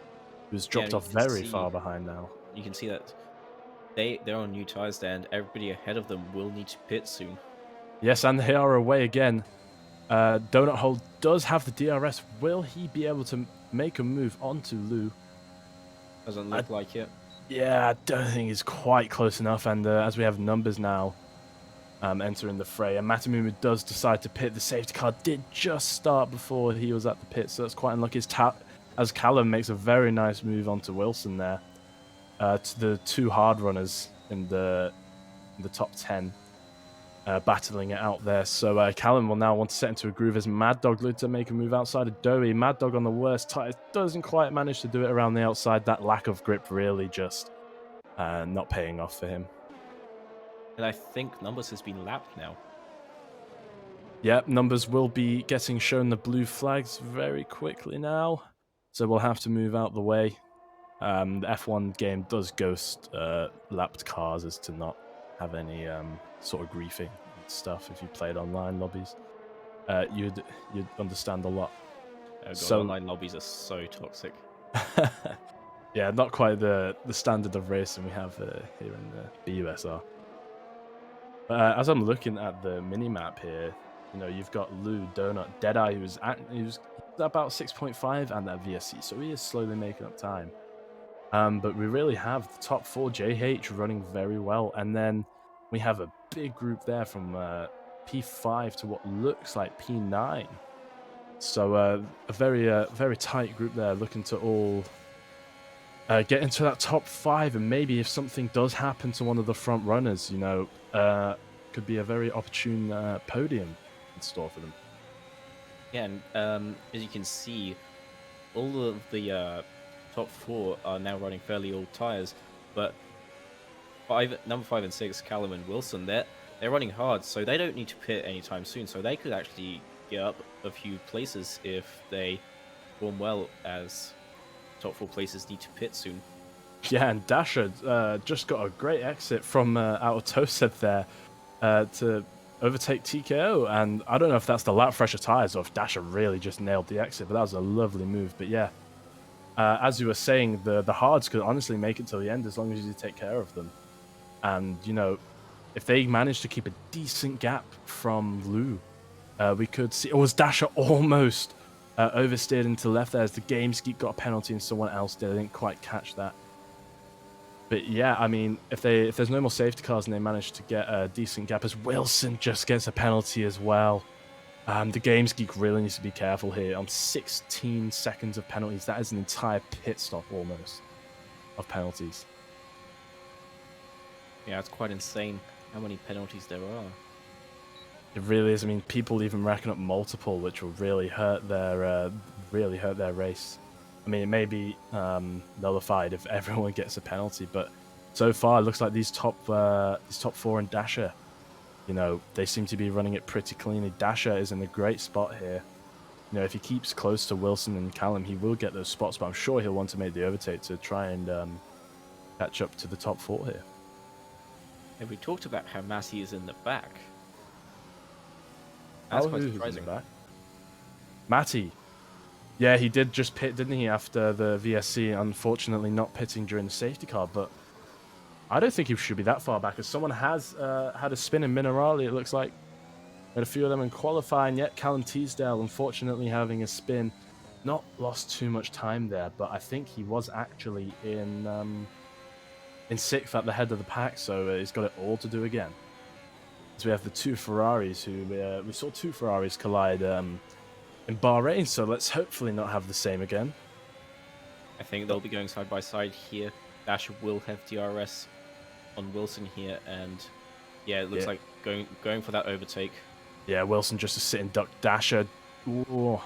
who's Yeah, dropped off very far behind now. you can see that they're on new tires there, and everybody ahead of them will need to pit soon. Yes, and they are away again. Donut Hole does have the DRS. Will he be able to make a move onto Lou? Doesn't look like it. Yeah, I don't think it's quite close enough. And as we have Numbers now entering the fray, and Matamumu does decide to pit. The safety car did just start before he was at the pit, so that's quite unlucky. As Callum makes a very nice move onto Wilson there, to the two hard runners in the top 10. Battling it out there. So Callum will now want to set into a groove as Mad Dog looked to make a move outside of Dowie. Mad Dog on the worst tires doesn't quite manage to do it around the outside. That lack of grip really just not paying off for him. And I think Numbers has been lapped now. Yep, Numbers will be getting shown the blue flags very quickly now. So we'll have to move out the way. The F1 game does ghost lapped cars as to not have any sort of griefing and stuff. If you played online lobbies, you'd understand a lot. Oh god, online lobbies are so toxic. Yeah, not quite the standard of racing we have here in the BUSR. But as I'm looking at the mini map here, you know, you've got Lou, Donut, Deadeye, who's about 6.5 and that VSC, so he is slowly making up time. But we really have the top 4 JH running very well, and then we have a big group there from P5 to what looks like P9. So a very tight group there, looking to all get into that top 5, and maybe if something does happen to one of the front runners, you know, could be a very opportune podium in store for them. Yeah, and as you can see, all of the top 4 are now running fairly old tires, but number 5 and 6, Callum and Wilson, they're running hard, so they don't need to pit anytime soon. So they could actually get up a few places if they perform well, as top 4 places need to pit soon. Yeah, and Dasher just got a great exit from out of Tosed there to overtake TKO, and I don't know if that's the lap fresher tires or if Dasher really just nailed the exit, but that was a lovely move. But yeah, as you were saying, the hards could honestly make it till the end as long as you take care of them. And, you know, if they manage to keep a decent gap from Lou, we could see... It was Dasher almost oversteered into left there as the GameSkeep got a penalty and someone else did. I didn't quite catch that. But yeah, I mean, if there's no more safety cars and they manage to get a decent gap, as Wilson just gets a penalty as well. The Games Geek really needs to be careful here. On 16 seconds of penalties, that is an entire pit stop almost of penalties. Yeah, it's quite insane how many penalties there are. It really is. I mean, people even racking up multiple, which will really hurt their race. I mean, it may be nullified if everyone gets a penalty, but so far it looks like these top 4 and Dasher, you know, they seem to be running it pretty cleanly. Dasher is in a great spot here. You know, if he keeps close to Wilson and Callum, he will get those spots, but I'm sure he'll want to make the overtake to try and catch up to the top 4 here. And we talked about how Massey is in the back. That's quite surprising. Matty. Yeah, he did just pit, didn't he, after the VSC, unfortunately not pitting during the safety car, but I don't think he should be that far back, as someone has had a spin in Minerali, it looks like. Had a few of them in qualifying, yet Callum Teasdale, unfortunately having a spin. Not lost too much time there, but I think he was actually in 6th at the head of the pack, so he's got it all to do again. So we have the 2 Ferraris, who we saw 2 Ferraris collide in Bahrain, so let's hopefully not have the same again. I think they'll be going side by side here. Dasher will have DRS on Wilson here, and yeah, it looks like going for that overtake. Yeah, Wilson just a sitting duck. Dasher, ooh,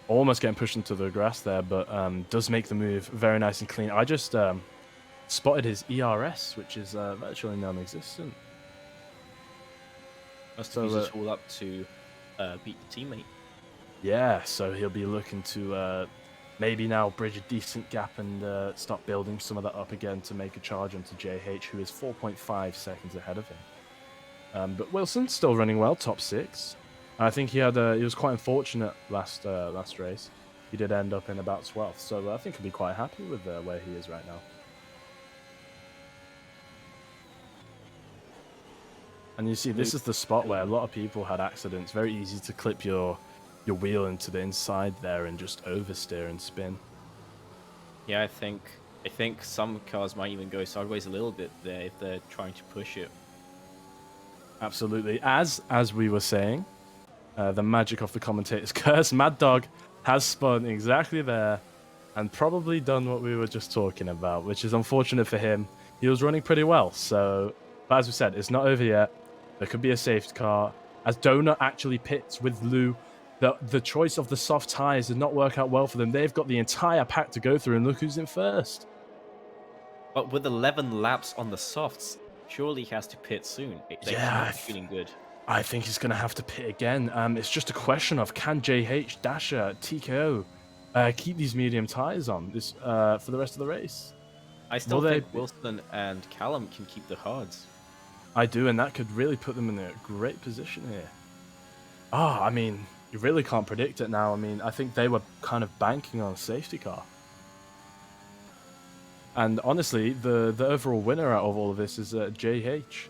almost getting pushed into the grass there, but does make the move very nice and clean. I just spotted his ERS, which is virtually non-existent. Must have used it all up to beat the teammate. Yeah, so he'll be looking to maybe now bridge a decent gap and start building some of that up again to make a charge onto JH, who is 4.5 seconds ahead of him. But Wilson still running well, top 6. I think he was quite unfortunate last race. He did end up in about 12th, so I think he'll be quite happy with where he is right now. And you see, this is the spot where a lot of people had accidents. Very easy to clip your wheel into the inside there and just oversteer and spin. Yeah, I think some cars might even go sideways a little bit there if they're trying to push it. Absolutely. As we were saying, the magic of the commentator's curse, Mad Dog has spun exactly there and probably done what we were just talking about, which is unfortunate for him. He was running pretty well, so but as we said, it's not over yet. There could be a safety car. As Donut actually pits with Lou, the choice of the soft tyres did not work out well for them. They've got the entire pack to go through, and look who's in first. But with 11 laps on the softs, surely he has to pit soon. They cannot be feeling good. I think he's going to have to pit again. It's just a question of can JH, Dasher, TKO keep these medium tyres on this for the rest of the race? I still think Wilson and Callum can keep the hards. I do, and that could really put them in a great position here. I mean, you really can't predict it now. I mean, I think they were kind of banking on a safety car. And honestly, the overall winner out of all of this is JH,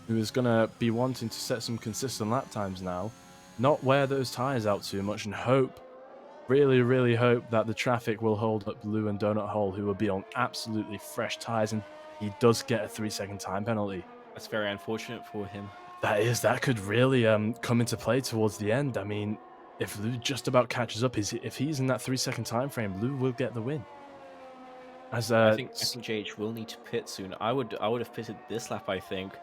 who is going to be wanting to set some consistent lap times now, not wear those tyres out too much, and really hope that the traffic will hold up Lou and Donut Hole, who will be on absolutely fresh tyres, and he does get a 3-second time penalty. That's very unfortunate for him. That could really come into play towards the end. I mean, if Lou just about catches up, if he's in that 3-second time frame, Lou will get the win. As I think JH will need to pit soon. I would have pitted this lap, I think,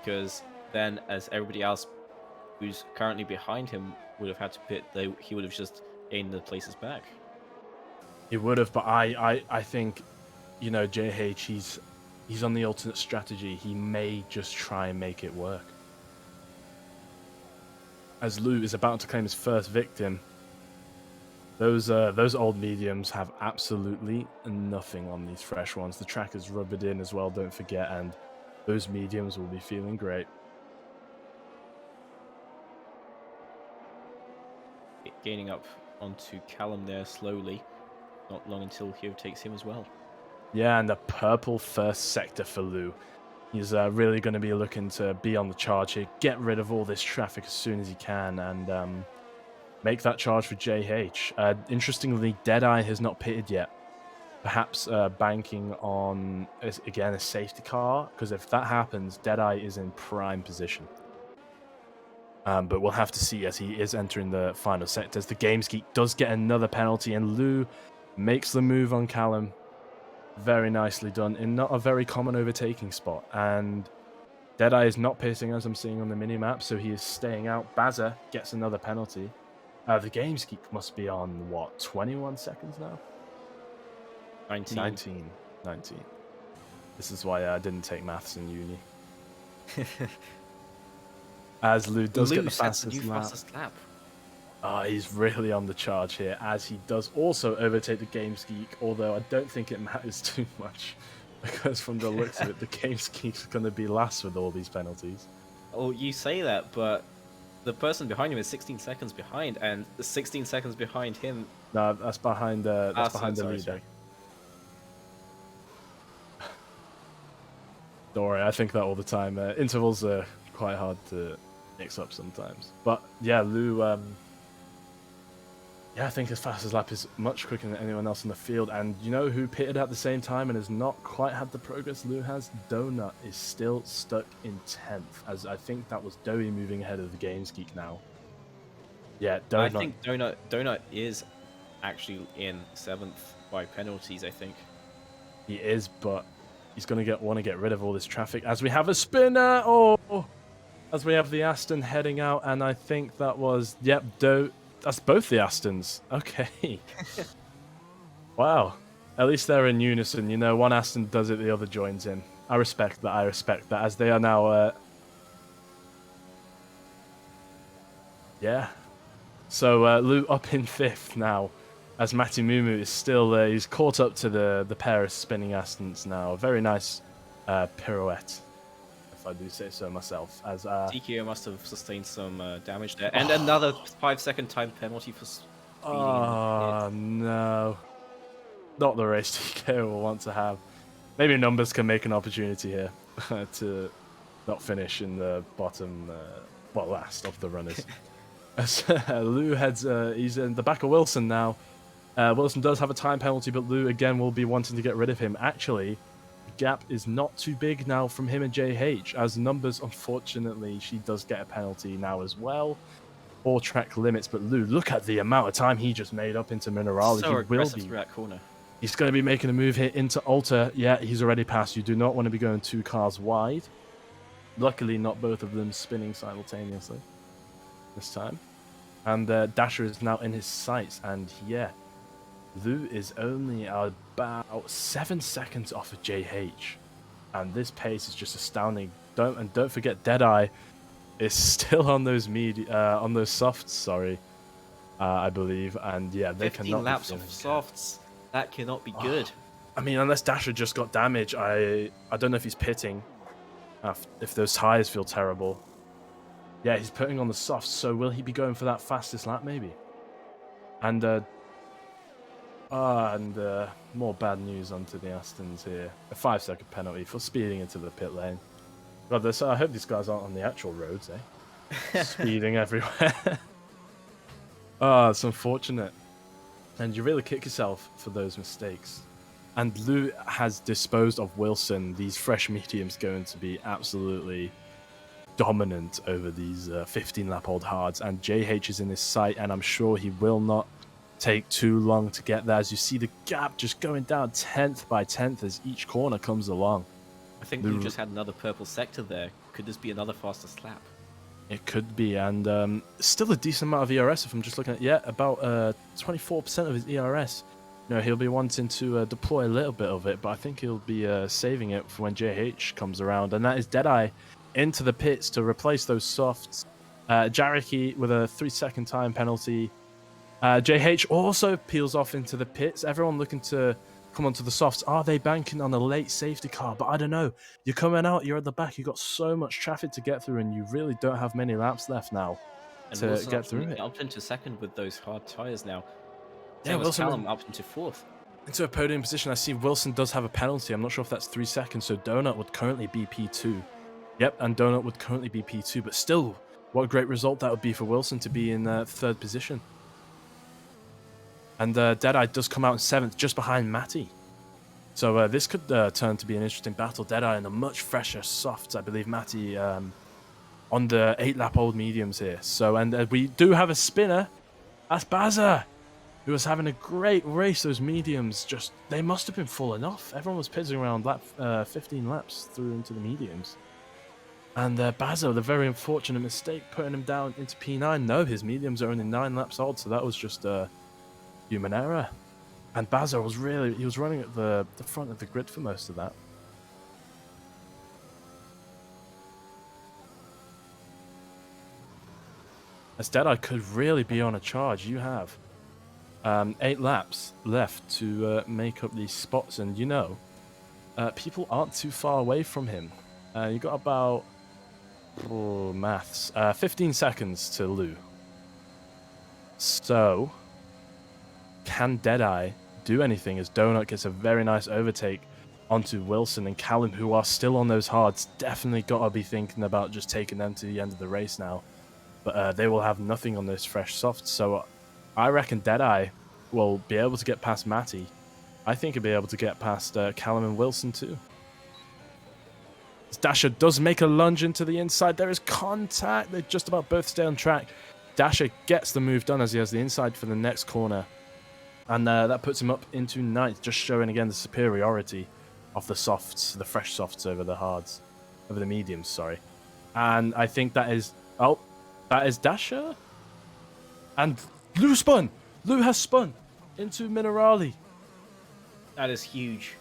because then as everybody else who's currently behind him would have had to pit, he would have just gained the places back. He would have, but I think, JH, he's on the alternate strategy. He may just try and make it work. As Lou is about to claim his first victim, those old mediums have absolutely nothing on these fresh ones. The track is rubbered in as well, don't forget, and those mediums will be feeling great. Gaining up onto Callum there slowly. Not long until he overtakes him as well. Yeah, and the purple first sector for Lou. He's really going to be looking to be on the charge here, get rid of all this traffic as soon as he can, and make that charge for JH. Interestingly, Deadeye has not pitted yet. Perhaps banking on, again, a safety car, because if that happens, Deadeye is in prime position. But we'll have to see as he is entering the final sectors. The Games Geek does get another penalty, and Lou makes the move on Callum. Very nicely done in not a very common overtaking spot. And Deadeye is not pitting as I'm seeing on the minimap, so he is staying out. BUSR gets another penalty. The Games Geek must be on, what, 21 seconds now? 19. This is why I didn't take maths in uni. As Lou does get the fastest lap. He's really on the charge here, as he does also overtake the Games Geek, although I don't think it matters too much, because from the looks of it, the Games Geek's going to be last with all these penalties. Oh, you say that, but the person behind him is 16 seconds behind, and 16 seconds behind him... No, that's behind the leader. Sorry. Don't worry, I think that all the time. Intervals are quite hard to mix up sometimes. But yeah, Lou... I think his fastest lap is much quicker than anyone else in the field. And you know who pitted at the same time and has not quite had the progress Lou has? Donut is still stuck in 10th, as I think that was Doey moving ahead of the Games Geek now. Yeah, Donut. I think Donut is actually in 7th by penalties, I think. He is, but he's going to want to get rid of all this traffic. As we have a spinner! Oh! As we have the Aston heading out, and I think that was... Yep, that's both the Astons. Okay. Wow. At least they're in unison. You know, one Aston does it, the other joins in. I respect that. As they are now... Yeah. So, Lou up in 5th now. As Matty Mumu is still... he's caught up to the pair of spinning Astons now. A very nice pirouette if I do say so myself. As TKO must have sustained some damage there, and another 5-second time penalty for speeding in the oh pit. no, not the race TKO will want to have. Maybe numbers can make an opportunity here to not finish in the bottom, well, last of the runners. As Lou heads, he's in the back of Wilson now. Wilson does have a time penalty, but Lou again will be wanting to get rid of him. Actually, the gap is not too big now from him and JH, as numbers, unfortunately, she does get a penalty now as well. 4 track limits, but Lou, look at the amount of time he just made up into Minerali. So aggressive through that corner. He's going to be making a move here into Alta. Yeah, he's already passed. You do not want to be going 2 cars wide. Luckily, not both of them spinning simultaneously this time. And Dasher is now in his sights. And yeah, Lou is only about 7 seconds off of JH. And this pace is just astounding. Don't forget, Deadeye is still on those softs, sorry, I believe. And yeah, they 15 cannot laps of softs. That cannot be good. I mean, unless Dasher just got damage, I don't know if he's pitting. If those tires feel terrible. Yeah, he's putting on the softs, so will he be going for that fastest lap, maybe? And more bad news onto the Astons here. A 5-second penalty for speeding into the pit lane. God, I hope these guys aren't on the actual roads, eh? Speeding everywhere. It's unfortunate. And you really kick yourself for those mistakes. And Lou has disposed of Wilson. These fresh mediums going to be absolutely dominant over these 15-lap-old hards. And JH is in his sight, and I'm sure he will not take too long to get there. As you see the gap just going down 10th by 10th as each corner comes along. I think Lou just had another purple sector there. Could this be another fastest lap? It could be, and still a decent amount of ERS if I'm just looking at, about 24% of his ERS. You know, he'll be wanting to deploy a little bit of it, but I think he'll be saving it for when JH comes around, and that is Deadeye into the pits to replace those softs. Jareki with a 3-second time penalty. JH also peels off into the pits. Everyone looking to come onto the softs. Are they banking on a late safety car? But I don't know. You're coming out, you're at the back, you've got so much traffic to get through, and you really don't have many laps left now to Wilson get through it. Up into second with those hard tyres now. Yeah, Wilson Callum up into 4th. Into a podium position. I see Wilson does have a penalty. I'm not sure if that's 3 seconds, so Donut would currently be P2. Yep, and Donut would currently be P2, but still, what a great result that would be for Wilson to be in 3rd position. And Deadeye does come out in 7th, just behind Matty. So this could turn to be an interesting battle. Deadeye in the much fresher softs, I believe Matty on the 8-lap-old mediums here. So, and we do have a spinner. That's BUSR, who was having a great race. Those mediums, they must have been falling off. Everyone was pitching around 15 laps through into the mediums. And BUSR, the very unfortunate mistake, putting him down into P9. No, his mediums are only 9 laps old, so that was just human error. And BUSR was he was running at the front of the grid for most of that. As Deadeye could really be on a charge. You have 8 laps left to make up these spots, and you know, people aren't too far away from him. You got about 15 seconds to Lou. So, can Deadeye do anything as Donut gets a very nice overtake onto Wilson and Callum, who are still on those hards? Definitely got to be thinking about just taking them to the end of the race now. But they will have nothing on those fresh softs, so I reckon Deadeye will be able to get past Matty. I think he'll be able to get past Callum and Wilson too. Dasher does make a lunge into the inside. There is contact. They just about both stay on track. Dasher gets the move done as he has the inside for the next corner. And that puts him up into 9th, just showing again the superiority of the softs, the fresh softs over the hards, over the mediums, sorry. And I think that is, that is Dasher. And Lou spun. Lou has spun into Minerali. That is huge.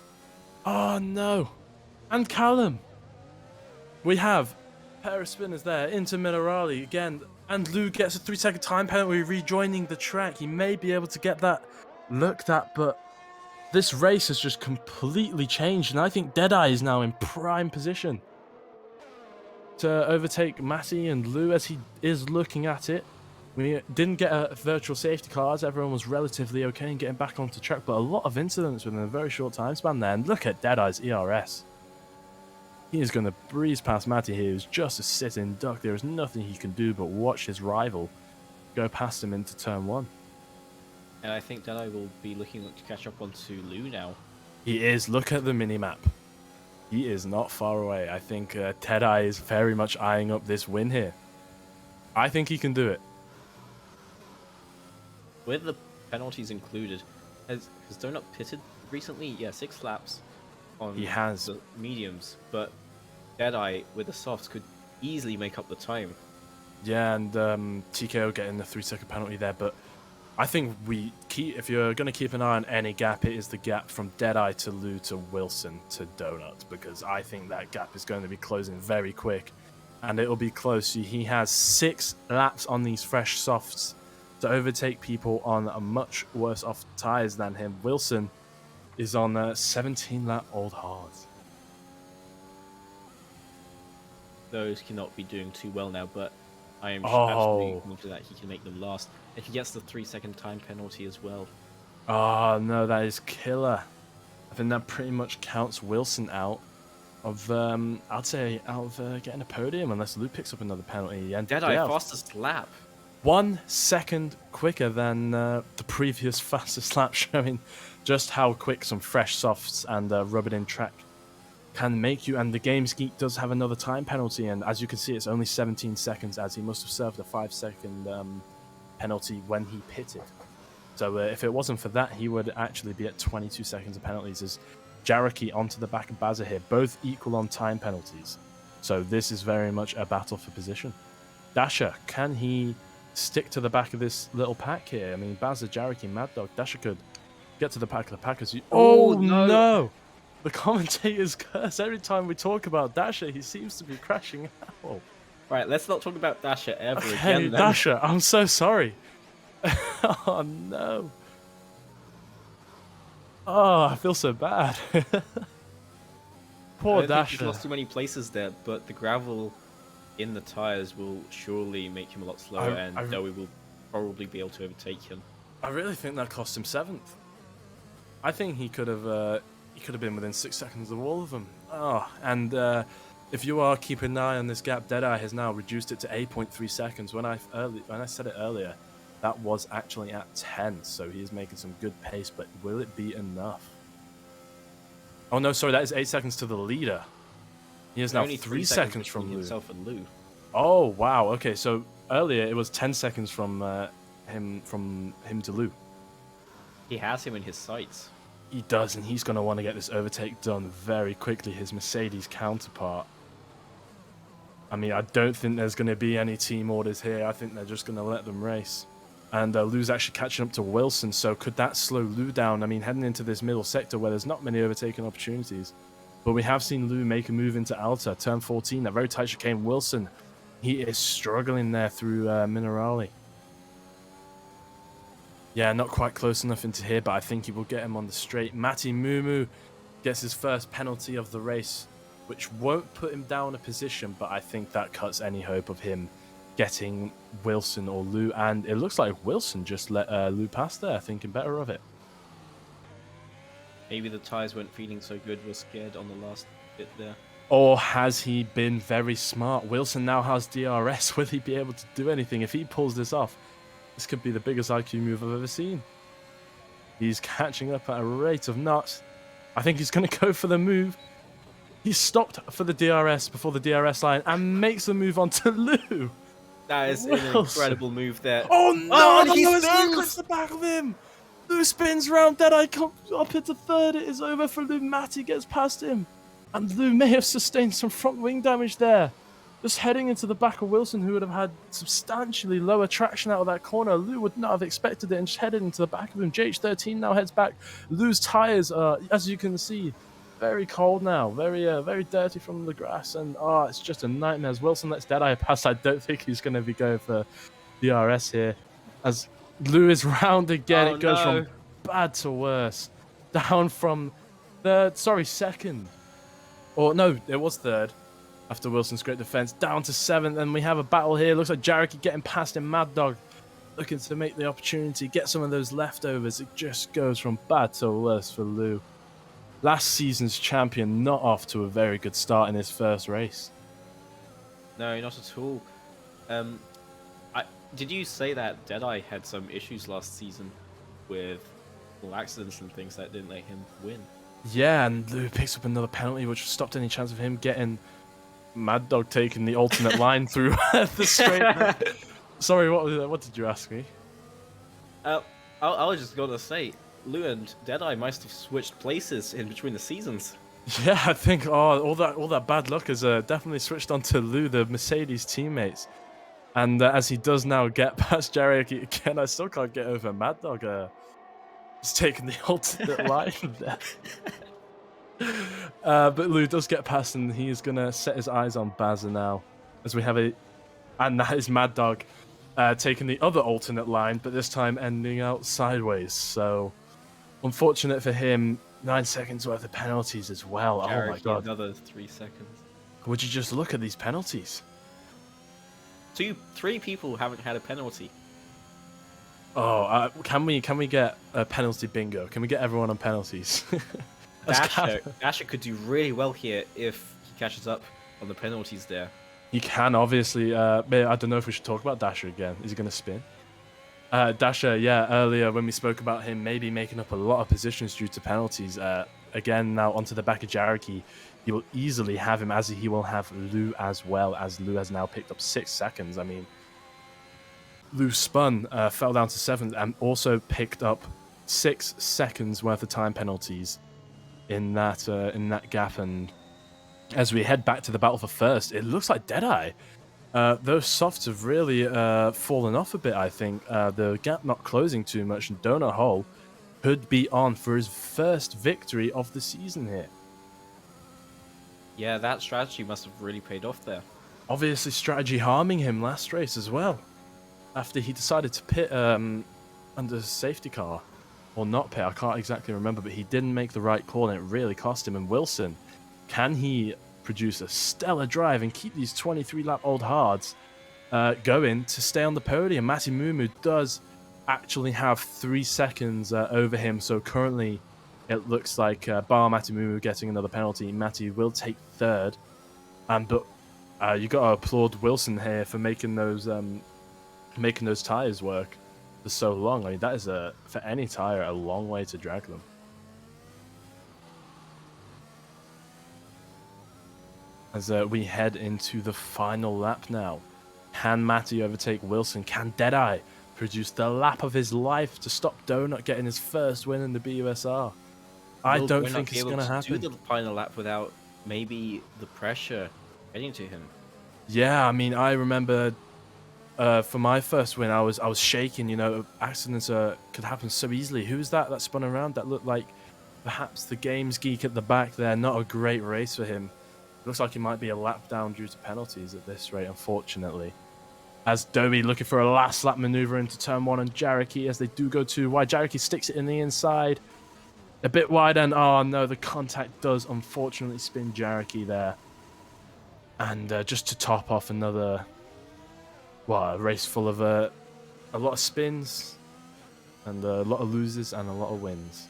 Oh no. And Callum. We have a pair of spinners there into Minerali again. And Lou gets a 3-second time penalty rejoining the track. He may be able to get that looked at, but this race has just completely changed, and I think Deadeye is now in prime position. to overtake Matty and Lou as he is looking at it. We didn't get a virtual safety car as everyone was relatively okay in getting back onto track, but a lot of incidents within a very short time span there. And look at Deadeye's ERS. He is going to breeze past Matty here, who's just a sitting duck. There is nothing he can do but watch his rival go past him into turn 1. And I think Deadeye will be looking to catch up onto Lou now. He is. Look at the minimap. He is not far away. I think Deadeye is very much eyeing up this win here. I think he can do it. With the penalties included, has Donut pitted recently? Yeah, 6 laps on He has. the mediums, but Deadeye with the softs could easily make up the time. Yeah, and TKO getting the 3-second penalty there, but I think if you're going to keep an eye on any gap, it is the gap from Deadeye to Lou to Wilson to Donut, because I think that gap is going to be closing very quick, and it'll be close. He has 6 laps on these fresh softs to overtake people on a much worse off tyres than him. Wilson is on 17-lap old hards. Those cannot be doing too well now, but I am absolutely confident that he can make them last. And he gets the 3-second time penalty as well. Oh, no, that is killer. I think that pretty much counts Wilson out of, I'd say, out of getting a podium, unless Lou picks up another penalty. And Deadeye, fastest lap. 1 second quicker than the previous fastest lap, showing just how quick some fresh softs and rubbing in track can make you. And the Games Geek does have another time penalty, and as you can see, it's only 17 seconds, as he must have served a 5-second penalty when he pitted. So if it wasn't for that, he would actually be at 22 seconds of penalties. As Jaraki onto the back of BUSR here, both equal on time penalties. So this is very much a battle for position. Dasher, can he stick to the back of this little pack here? I mean, BUSR, Jaraki, Mad Dog, Dasher could get to the back of the packers. Oh no! The commentators curse every time we talk about Dasher. He seems to be crashing out. Right, let's not talk about Dasher ever Okay, again. Then. Dasher, I'm so sorry. Oh no. Oh, I feel so bad. Poor Dasher. He's lost too many places there, but the gravel in the tires will surely make him a lot slower, and Dowie will probably be able to overtake him. I really think that cost him 7th. I think he could have been within 6 seconds of all of them. Oh, and if you are keeping an eye on this gap, Deadeye has now reduced it to 8.3 seconds. When I said it earlier, that was actually at 10, so he is making some good pace, but will it be enough? Oh no, sorry, that is 8 seconds to the leader. He is now 3 seconds from Lou. Himself and Lou. Oh wow, okay, so earlier it was 10 seconds from him to Lou. He has him in his sights. He does, and he's going to want to get this overtake done very quickly, his Mercedes counterpart. I mean, I don't think there's going to be any team orders here. I think they're just going to let them race. And Lou's actually catching up to Wilson, so could that slow Lou down? I mean, heading into this middle sector where there's not many overtaking opportunities. But we have seen Lou make a move into Alta, turn 14, a very tight chicane. Wilson, he is struggling there through Minerali. Yeah, not quite close enough into here, but I think he will get him on the straight. Matty Mumu gets his first penalty of the race, which won't put him down a position, but I think that cuts any hope of him getting Wilson or Lou. And it looks like Wilson just let Lou pass there, thinking better of it. Maybe the tyres weren't feeling so good, we're scared on the last bit there. Or has he been very smart? Wilson now has DRS. Will he be able to do anything? If he pulls this off, this could be the biggest IQ move I've ever seen. He's catching up at a rate of knots. I think he's going to go for the move. He stopped for the DRS before the DRS line and makes the move onto Lou. That is an incredible move there. Oh no! Oh, He clips the back of him. Lou spins round. Deadeye comes up into third. It is over for Lou. Matty gets past him. And Lou may have sustained some front wing damage there. Just heading into the back of Wilson, who would have had substantially lower traction out of that corner. Lou would not have expected it and just headed into the back of him. JH13 now heads back. Lou's tyres are, as you can see, very cold now. Very dirty from the grass. And it's just a nightmare. As Wilson lets Deadeye pass, I don't think he's going to be going for DRS here. As Lou is round again, it goes from bad to worse. Down from second. Or no, it was third. after Wilson's great defense. Down to 7th, and we have a battle here. Looks like Jareki getting past him. Mad Dog looking to make the opportunity, get some of those leftovers. It just goes from bad to worse for Lou. Last season's champion not off to a very good start in his first race. No, not at all. Did you say that Deadeye had some issues last season with small accidents and things that didn't let him win? Yeah, and Lou picks up another penalty, which stopped any chance of him getting Mad Dog taking the alternate line through the straight. Sorry, what did you ask me? I was just gonna say, Lou and Deadeye must have switched places in between the seasons. Yeah, I think all that bad luck has definitely switched on to Lou, the Mercedes teammates. And as he does now get past Jareki again, I still can't get over Mad Dog. He's taking the alternate line there. But Lou does get past, and he is going to set his eyes on BUSR now. As we have and that is Mad Dog taking the other alternate line, but this time ending out sideways. So, unfortunate for him, 9 seconds worth of penalties as well. Jareki, oh my god. Another 3 seconds. Would you just look at these penalties? 3 people haven't had a penalty. Oh, can we get a penalty bingo? Can we get everyone on penalties? Dasher could do really well here if he catches up on the penalties there. He can, obviously. I don't know if we should talk about Dasher again. Is he going to spin? Dasher, yeah, earlier when we spoke about him maybe making up a lot of positions due to penalties. Again, now onto the back of Jareki. He will easily have him, as he will have Lou as well, as Lou has now picked up 6 seconds. I mean, Lou spun, fell down to 7th, and also picked up 6 seconds worth of time penalties in that gap. And as we head back to the battle for first, it looks like Deadeye. Those softs have really fallen off a bit, I think. The gap not closing too much, and Donut Hole could be on for his first victory of the season here. Yeah, that strategy must have really paid off there. Obviously, strategy harming him last race as well, after he decided to pit under safety car. Or not pit, I can't exactly remember, but he didn't make the right call, and it really cost him. And Wilson, can he produce a stellar drive and keep these 23-lap-old hards going to stay on the podium? Matty Mumu does actually have 3 seconds over him, so currently it looks like bar Matty Mumu getting another penalty, Matty will take 3rd. But you got to applaud Wilson here for making those tires work for so long. I mean, that is for any tire a long way to drag them. As we head into the final lap now, can Matty overtake Wilson? Can Deadeye produce the lap of his life to stop Donut getting his first win in the BUSR? I don't think it's going to happen. Do the final lap without maybe the pressure getting to him. Yeah, I mean, I remember for my first win, I was shaking. You know, accidents could happen so easily. Who's that spun around? That looked like perhaps the games geek at the back there. Not a great race for him. Looks like he might be a lap down due to penalties at this rate, unfortunately. As Dobie looking for a last lap maneuver into turn 1 and Jareki as they do go too wide. Jareki sticks it in the inside. A bit wide, and oh no, the contact does unfortunately spin Jareki there. And just to top off another, a race full of a lot of spins and a lot of losers and a lot of wins.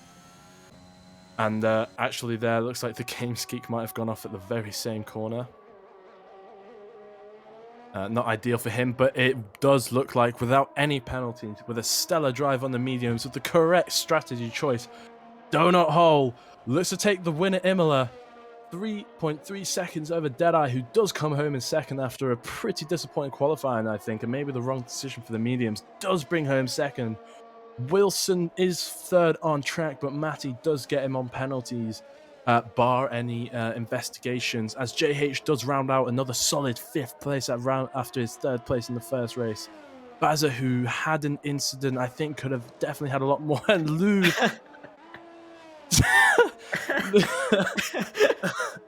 And actually there, looks like the Games Geek might have gone off at the very same corner. Not ideal for him, but it does look like without any penalties, with a stellar drive on the mediums, with the correct strategy choice, Donut Hole looks to take the win at Imola. 3.3 seconds over Deadeye, who does come home in 2nd after a pretty disappointing qualifying, I think, and maybe the wrong decision for the mediums, does bring home 2nd. Wilson is 3rd on track, but Matty does get him on penalties, bar any investigations, as JH does round out another solid 5th place after his 3rd place in the first race. BUSR, who had an incident, I think could have definitely had a lot more, and Lou...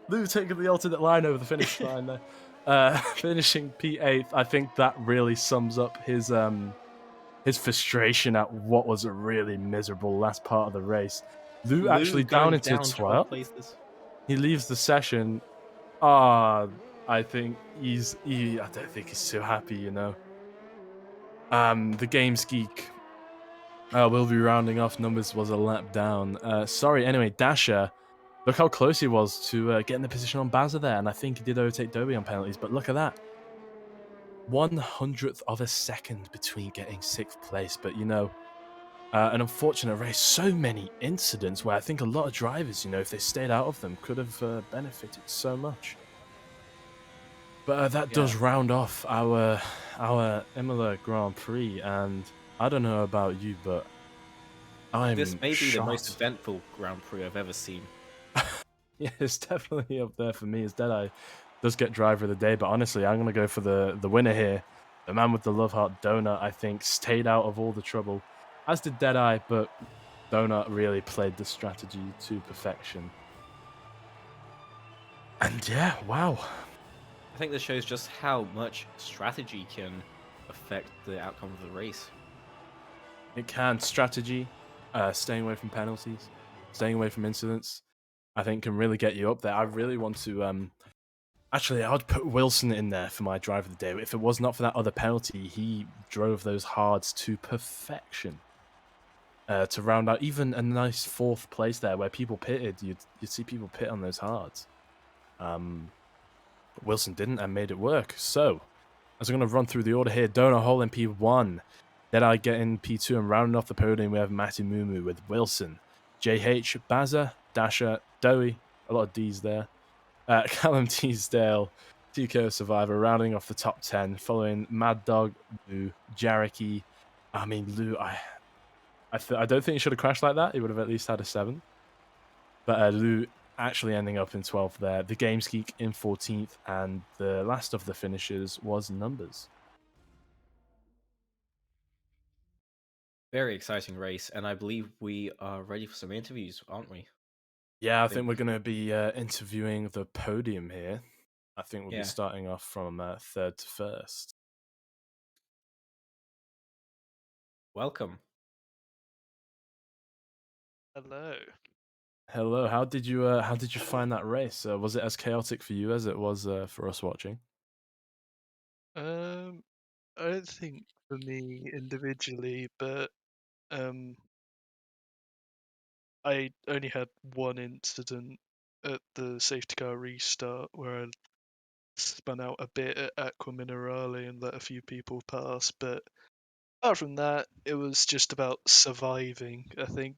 Lou taking the alternate line over the finish line there. Finishing P8th. I think that really sums up his frustration at what was a really miserable last part of the race. Lou actually down into 12th. places. He leaves the session. I I think I don't think he's too happy, you know. The Games Geek will be rounding off. Numbers was a lap down. Sorry. Anyway, Dasher, look how close he was to getting the position on BUSR there, and I think he did overtake Dobie on penalties. But look at that, 100th of a second between getting 6th place. But you know, an unfortunate race. So many incidents where I think a lot of drivers, you know, if they stayed out of them, could have benefited so much. But that Yeah, does round off our Imola Grand Prix, and I don't know about you, but this I'm may be the most shocked. eventful Grand Prix I've ever seen. Yeah, it's definitely up there for me as Deadeye does get driver of the day, but honestly, I'm gonna go for the winner here. The man with the love heart, Donut, I think, stayed out of all the trouble, as did Deadeye, but Donut really played the strategy to perfection. And yeah, wow. I think this shows just how much strategy can affect the outcome of the race. It can strategy, staying away from penalties, staying away from incidents. I think can really get you up there. I really want to. Actually, I'd put Wilson in there for my drive of the day. If it was not for that other penalty, he drove those hards to perfection. To round out even a nice 4th place there, where people pitted, you'd see people pit on those hards. Wilson didn't and made it work. So, as I'm going to run through the order here, Donut Hole in P1. Then I get in P2 and rounding off the podium, we have Matty Mumu with Wilson, JH, BUSR, Dasher, Dowie, a lot of D's there. Callum Teasdale, TKO Survivor, rounding off the top 10, following Mad Dog, Lou, Jareki. I mean, Lou, I don't think he should have crashed like that. He would have at least had a 7. But Lou actually ending up in 12th there. The Games Geek in 14th, and the last of the finishers was Numbers. Very exciting race, and I believe we are ready for some interviews, aren't we? Yeah, I I think think, we're going to be interviewing the podium here. I think we'll be yeah. starting off from 3rd to 1st. Welcome. Hello. Hello, how did you find that race? Was it as chaotic for you as it was for us watching? Um, I don't think for me individually, but um, I only had one incident at the safety car restart where I spun out a bit at Aqua Minerale and let a few people pass. But apart from that, it was just about surviving, I think,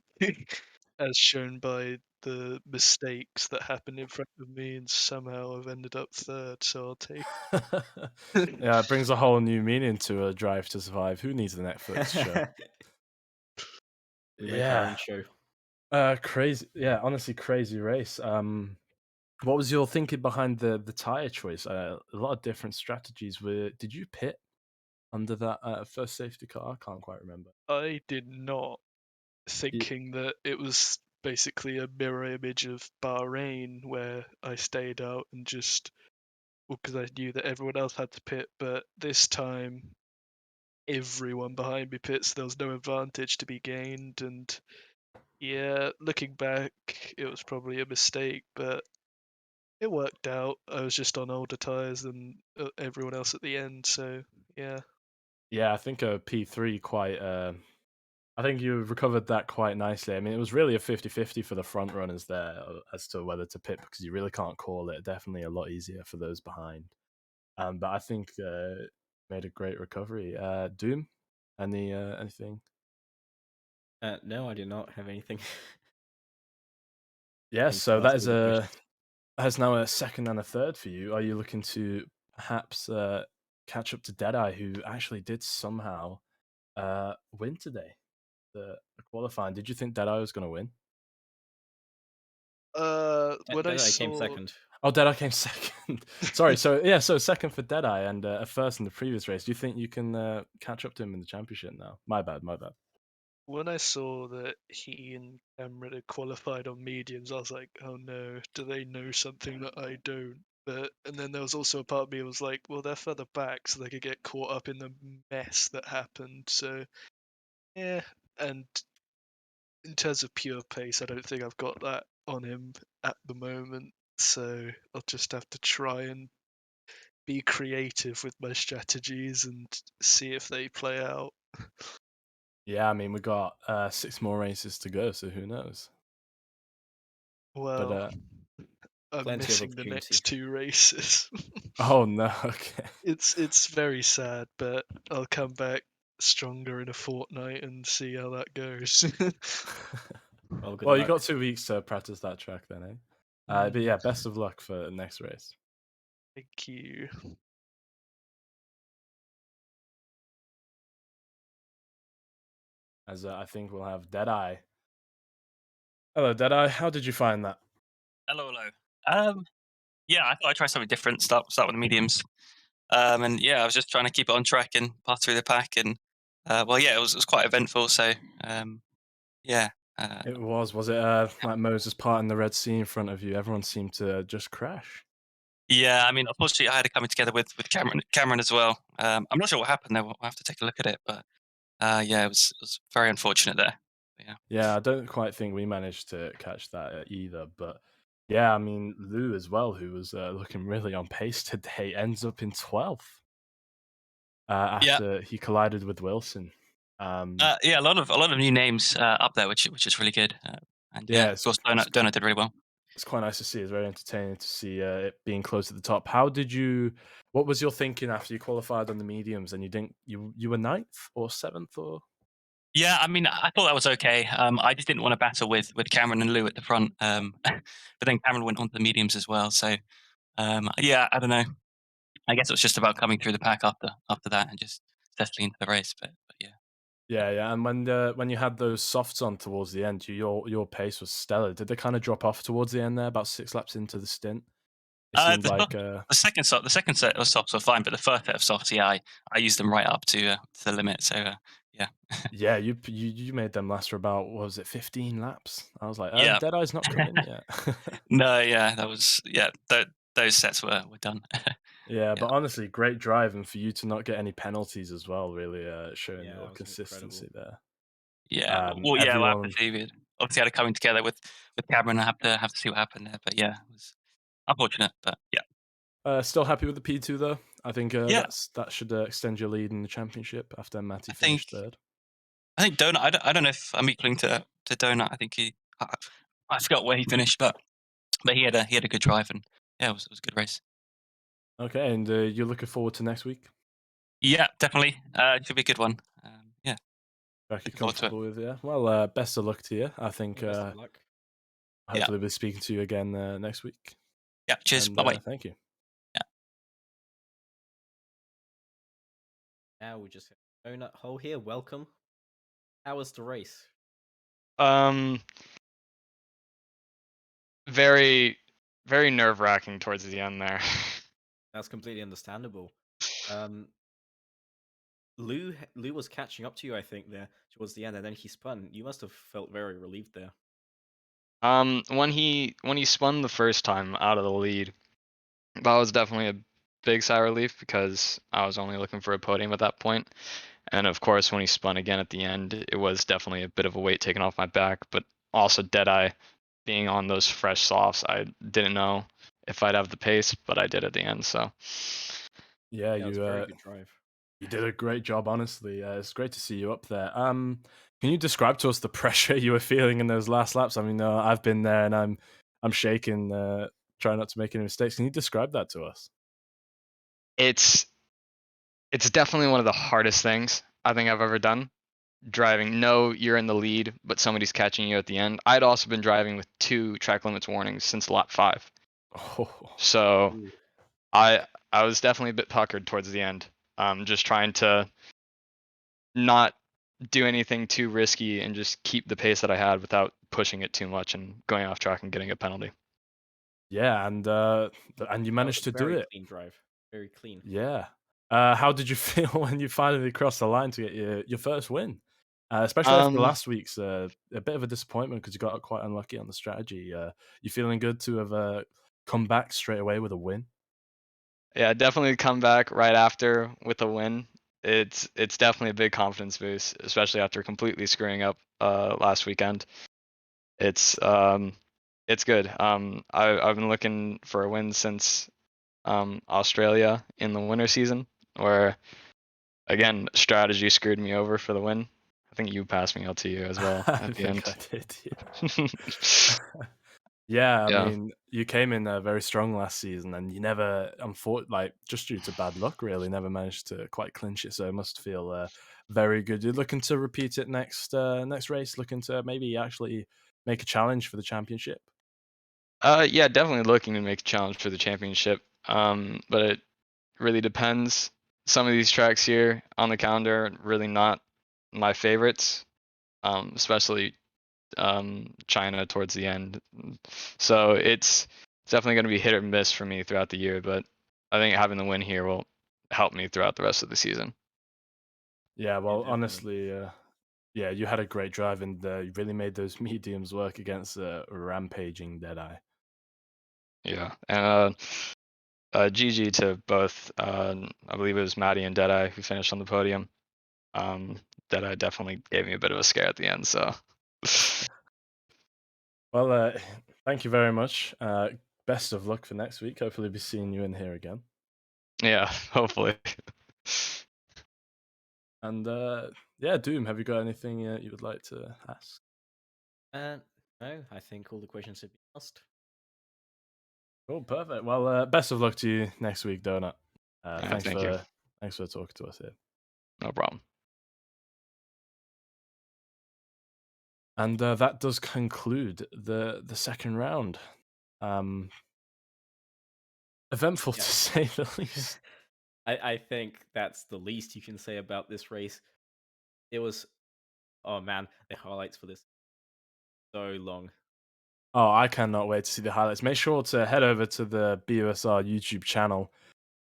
as shown by the mistakes that happened in front of me, and somehow I've ended up third, so I'll take it. Yeah, it brings a whole new meaning to a Drive to Survive. Who needs a Netflix show? We make our Yeah. own show. Crazy. Yeah, honestly, crazy race. What was your thinking behind the tire choice? A lot of different strategies. Did you pit under that first safety car? I can't quite remember. I did not, Ye- thinking that it was basically a mirror image of Bahrain where I stayed out and just, well, because I knew that everyone else had to pit, but this time everyone behind me pits, so there was no advantage to be gained. And yeah, looking back, it was probably a mistake, but it worked out. I was just on older tyres than everyone else at the end, so yeah. Yeah, I think a P3 quite. I think you recovered that quite nicely. I mean, it was really a 50-50 for the front runners there as to whether to pit because you really can't call it. Definitely a lot easier for those behind. But I think made a great recovery. Doom, anything? No, I do not have anything. Yeah, Thank you for so that is asking the question. has now a 2nd and a 3rd for you. Are you looking to perhaps catch up to Deadeye, who actually did somehow win today, the qualifying? Did you think Deadeye was going to win? When I Then I came saw second. Oh, Deadeye came 2nd. Sorry, so yeah, so 2nd for Deadeye and a 1st in the previous race. Do you think you can catch up to him in the championship now? My bad, my bad. when I saw that he and Cameron had qualified on mediums, I was like, oh no, do they know something that I don't? But and then there was also a part of me that was like, well, they're further back, so they could get caught up in the mess that happened. So yeah, and in terms of pure pace, I don't think I've got that on him at the moment. So I'll just have to try and be creative with my strategies and see if they play out. Yeah, I mean, we got 6 more races to go, so who knows? Well, I'm Plenty of missing the opportunity. next 2 races. Oh no, okay. It's very sad, but I'll come back stronger in a fortnight and see how that goes. Well, good Well, you luck. got 2 weeks to practice that track then, eh? But yeah, best of luck for the next race. Thank you. As I think we'll have Deadeye. Hello, Deadeye. How did you find that? Hello, hello. Yeah, I thought I'd try something different. Start with the mediums. And yeah, I was just trying to keep it on track and pass through the pack. And well, yeah, it was quite eventful. So yeah, It was. Was it like Moses parting the Red Sea in front of you? Everyone seemed to just crash. yeah. I mean, unfortunately, I had it coming together with Cameron as well. I'm not sure what happened there. We'll have to take a look at it. But yeah, it was very unfortunate there. But, yeah. Yeah, I don't quite think we managed to catch that either. But yeah, I mean, Lou as well, who was looking really on pace today, ends up in 12th Yeah. after he collided with Wilson. Yeah, a lot of new names up there, which is really good. And yeah, of course, Donut did really well. It's quite nice to see. It's very entertaining to see it being close at the top. What was your thinking after you qualified on the mediums and you were 9th or 7th or? Yeah, I mean, I thought that was okay. I just didn't want to battle with Cameron and Lou at the front. But then Cameron went on to the mediums as well. So yeah, I don't know. I guess it was just about coming through the pack after that and just settling into the race. But yeah. Yeah. And when you had those softs on towards the end, your pace was stellar. Did they kind of drop off towards the end there, about 6 laps into the stint? It seemed like The second set of softs were fine, but the first set of softs, yeah, I used them right up to the limit. So yeah. yeah, you made them last for about, what was it, 15 laps? I was like, Yeah. Deadeye's not coming yet. No, yeah, that was those sets were done. Yeah, Yeah. but honestly, great drive, and for you to not get any penalties as well, really showing Yeah, your that was consistency there. Yeah, well, yeah, we'll have to Everyone see. We obviously had it coming together with Cameron. I have to see what happened there, but yeah, it was unfortunate. But yeah, still happy with the P2 though. I think yeah. that should extend your lead in the championship after Matty I think finished third. Donut. I don't know if I'm equaling to Donut. I think I forgot where he finished, but he had a good drive and yeah, it was a good race. Okay, and you're looking forward to next week? Yeah, definitely. It should be a good one. Yeah, Back you're looking forward to it. comfortable with, yeah. Well, best of luck to you. I think Best of luck. Yeah. hopefully we'll be speaking to you again next week. Yeah. Cheers. And, Bye bye. thank you. Now we just hit Donut Hole here. Welcome. How was the race? Very, very nerve-wracking towards the end there. That's completely understandable. Lou was catching up to you, I think, there towards the end, and then he spun. You must have felt very relieved there. When he spun the first time out of the lead, that was definitely a big sigh of relief because I was only looking for a podium at that point. And of course, when he spun again at the end, it was definitely a bit of a weight taken off my back. But also Deadeye being on those fresh softs, I didn't know if I'd have the pace, but I did at the end. So Yeah, It was a very good drive. You did a great job, honestly. It's great to see you up there. Can you describe to us the pressure you were feeling in those last laps? I mean, I've been there and I'm shaking, trying not to make any mistakes. Can you describe that to us? it's definitely one of the hardest things I think I've ever done. Driving, no, you're in the lead, but somebody's catching you at the end. I'd also been driving with 2 track limits warnings since lap 5. Oh, So Ooh. I was definitely a bit puckered towards the end. Just trying to not do anything too risky and just keep the pace that I had without pushing it too much and going off track and getting a penalty. yeah, and you That was managed a to do very it. clean drive. Very clean. Yeah. How did you feel when you finally crossed the line to get your first win? Especially after last week's, a bit of a disappointment because you got quite unlucky on the strategy. You feeling good to have come back straight away with a win? Yeah, definitely come back right after with a win. It's definitely a big confidence boost, especially after completely screwing up last weekend. It's good. I've been looking for a win since Australia in the winter season, where again strategy screwed me over for the win. I think you passed me LTU as well I at the think end. I did. Yeah. Yeah, I Yeah. mean, you came in very strong last season, and you never, like, just due to bad luck, really, never managed to quite clinch it. So it must feel very good. You're looking to repeat it next race, looking to maybe actually make a challenge for the championship. Yeah, definitely looking to make a challenge for the championship. But it really depends. Some of these tracks here on the calendar are really not my favorites, especially China towards the end. So it's definitely going to be hit or miss for me throughout the year. But I think having the win here will help me throughout the rest of the season. Yeah, well, definitely. honestly, yeah, you had a great drive, and you really made those mediums work against rampaging Deadeye. Yeah, and GG to both. I believe it was Maddie and Deadeye who finished on the podium. Deadeye definitely gave me a bit of a scare at the end. So Well, thank you very much. Best of luck for next week. Hopefully, be seeing you in here again. yeah, hopefully. And yeah, Doom, have you got anything you would like to ask? No, I think all the questions have been asked. Cool, perfect. Well, best of luck to you next week, Donut. Thank you. Thanks for talking to us here. No problem. And that does conclude the second round. Eventful Yeah. to say the least. I think that's the least you can say about this race. It was, oh man, the highlights for this so long. Oh, I cannot wait to see the highlights. Make sure to head over to the BUSR YouTube channel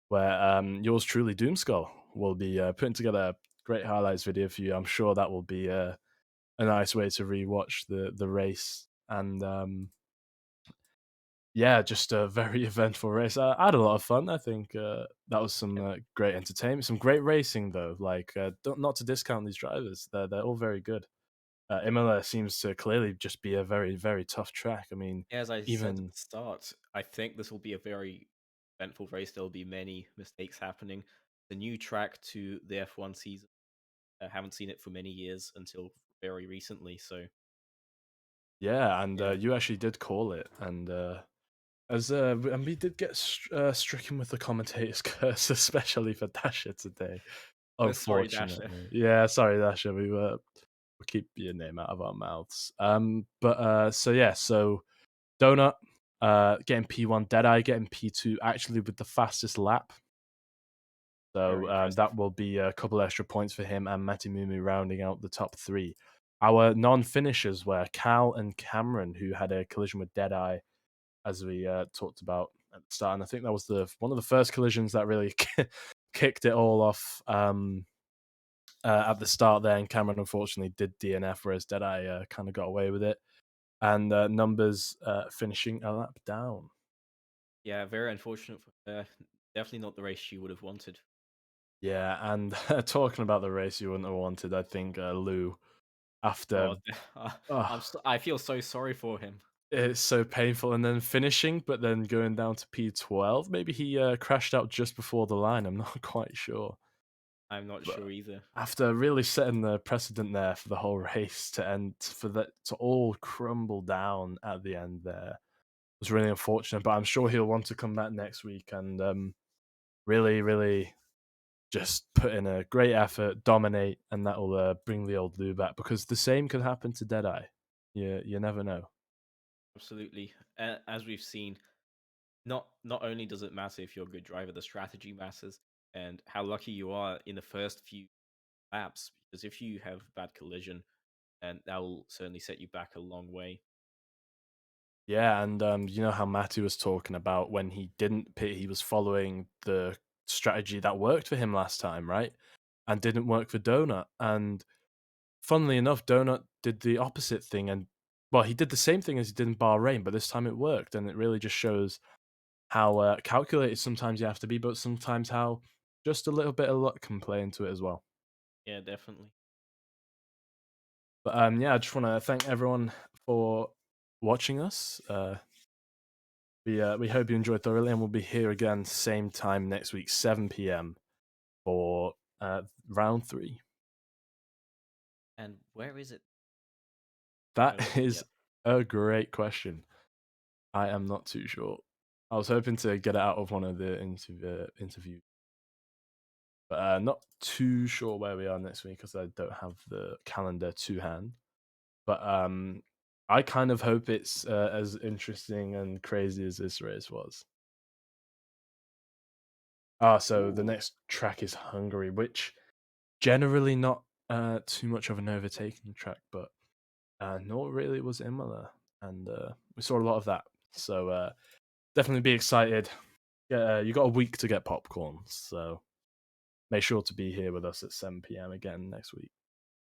where yours truly, DoomSkull, will be putting together a great highlights video for you. I'm sure that will be a nice way to rewatch the race. And yeah, just a very eventful race. I had a lot of fun. I think that was some great entertainment, some great racing though. Like, not to discount these drivers, they're all very good. Imola seems to clearly just be a very, very tough track. I mean, As I said at even the start, I think this will be a very eventful race. There will be many mistakes happening. The new track to the F1 season. I haven't seen it for many years until very recently. So yeah, and yeah, you actually did call it, and and we did get stricken with the commentator's curse, especially for Dasher today. we're sorry, Dasher. Unfortunately, yeah, sorry, Dasher. We'll keep your name out of our mouths. But so yeah, so Donut getting P1, Deadeye getting P2, actually with the fastest lap. Very So impressive. that will be a couple extra points for him, and Matimumu rounding out the top three. Our non-finishers were Cal and Cameron, who had a collision with Deadeye, as we talked about at the start. And I think that was one of the first collisions that really kicked it all off at the start there. And Cameron unfortunately did DNF, whereas Deadeye kind of got away with it. And Numbers finishing a lap down. Yeah, very unfortunate for her. Definitely not the race she would have wanted. Yeah, and talking about the race you wouldn't have wanted, I think Lou, after oh, I feel so sorry for him. it's so painful, and then finishing, but then going down to P12. Maybe he crashed out just before the line. I'm not quite sure. I'm not But sure either. after really setting the precedent there for the whole race to end, for that to all crumble down at the end there was really unfortunate. But I'm sure he'll want to come back next week and really, really just put in a great effort, dominate, and that will bring the old Lou back, because the same could happen to Deadeye. You never know. Absolutely. As we've seen, not only does it matter if you're a good driver, the strategy matters, and how lucky you are in the first few laps. Because if you have bad collision, and that will certainly set you back a long way. Yeah, and you know how Matty was talking about when he didn't pit, he was following the strategy that worked for him last time, right? And didn't work for Donut. And funnily enough, Donut did the opposite thing, and well, he did the same thing as he did in Bahrain, but this time it worked, and it really just shows how calculated sometimes you have to be, but sometimes how just a little bit of luck can play into it as well. Yeah, definitely. But yeah, I just want to thank everyone for watching us. We hope you enjoyed thoroughly, and we'll be here again same time next week, 7 p.m. for round 3. And where is it? That Don't is yet. a great question. I am not too sure. I was hoping to get it out of one of the interviews, but not too sure where we are next week because I don't have the calendar to hand. But I kind of hope it's as interesting and crazy as this race was. So the next track is Hungary, which generally not too much of an overtaking track, but nor really was Imola, and we saw a lot of that. So definitely be excited. You got a week to get popcorn, so make sure to be here with us at 7 p.m. again next week.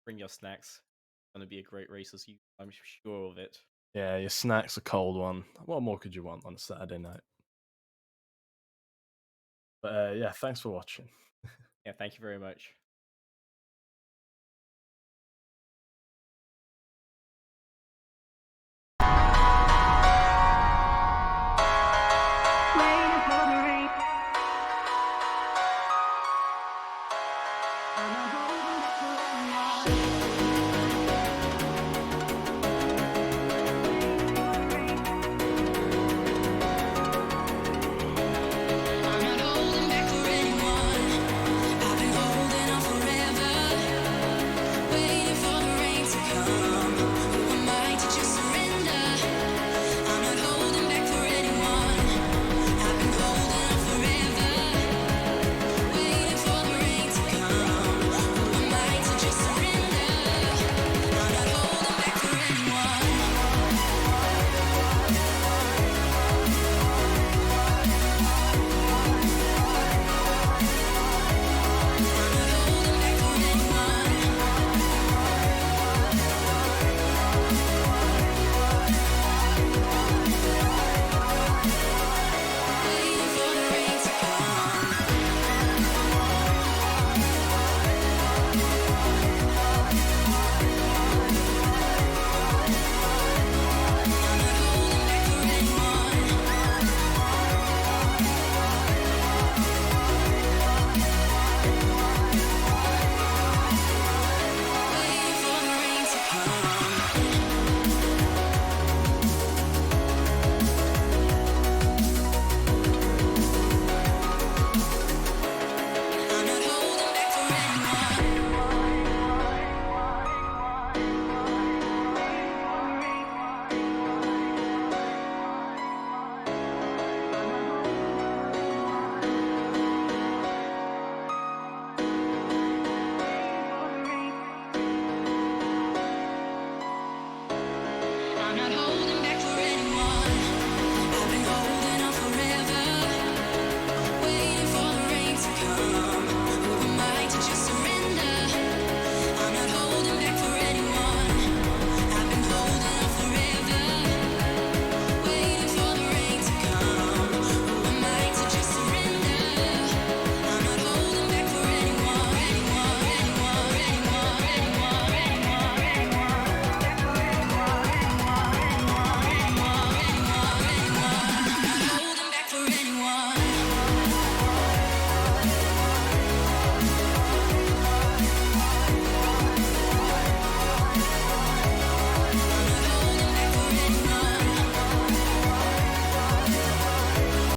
Bring your snacks. It's gonna be a great race, I'm sure of it. Yeah, your snacks, a cold one. What more could you want on a Saturday night? But yeah, thanks for watching. Yeah, thank you very much. Waiting for the rain.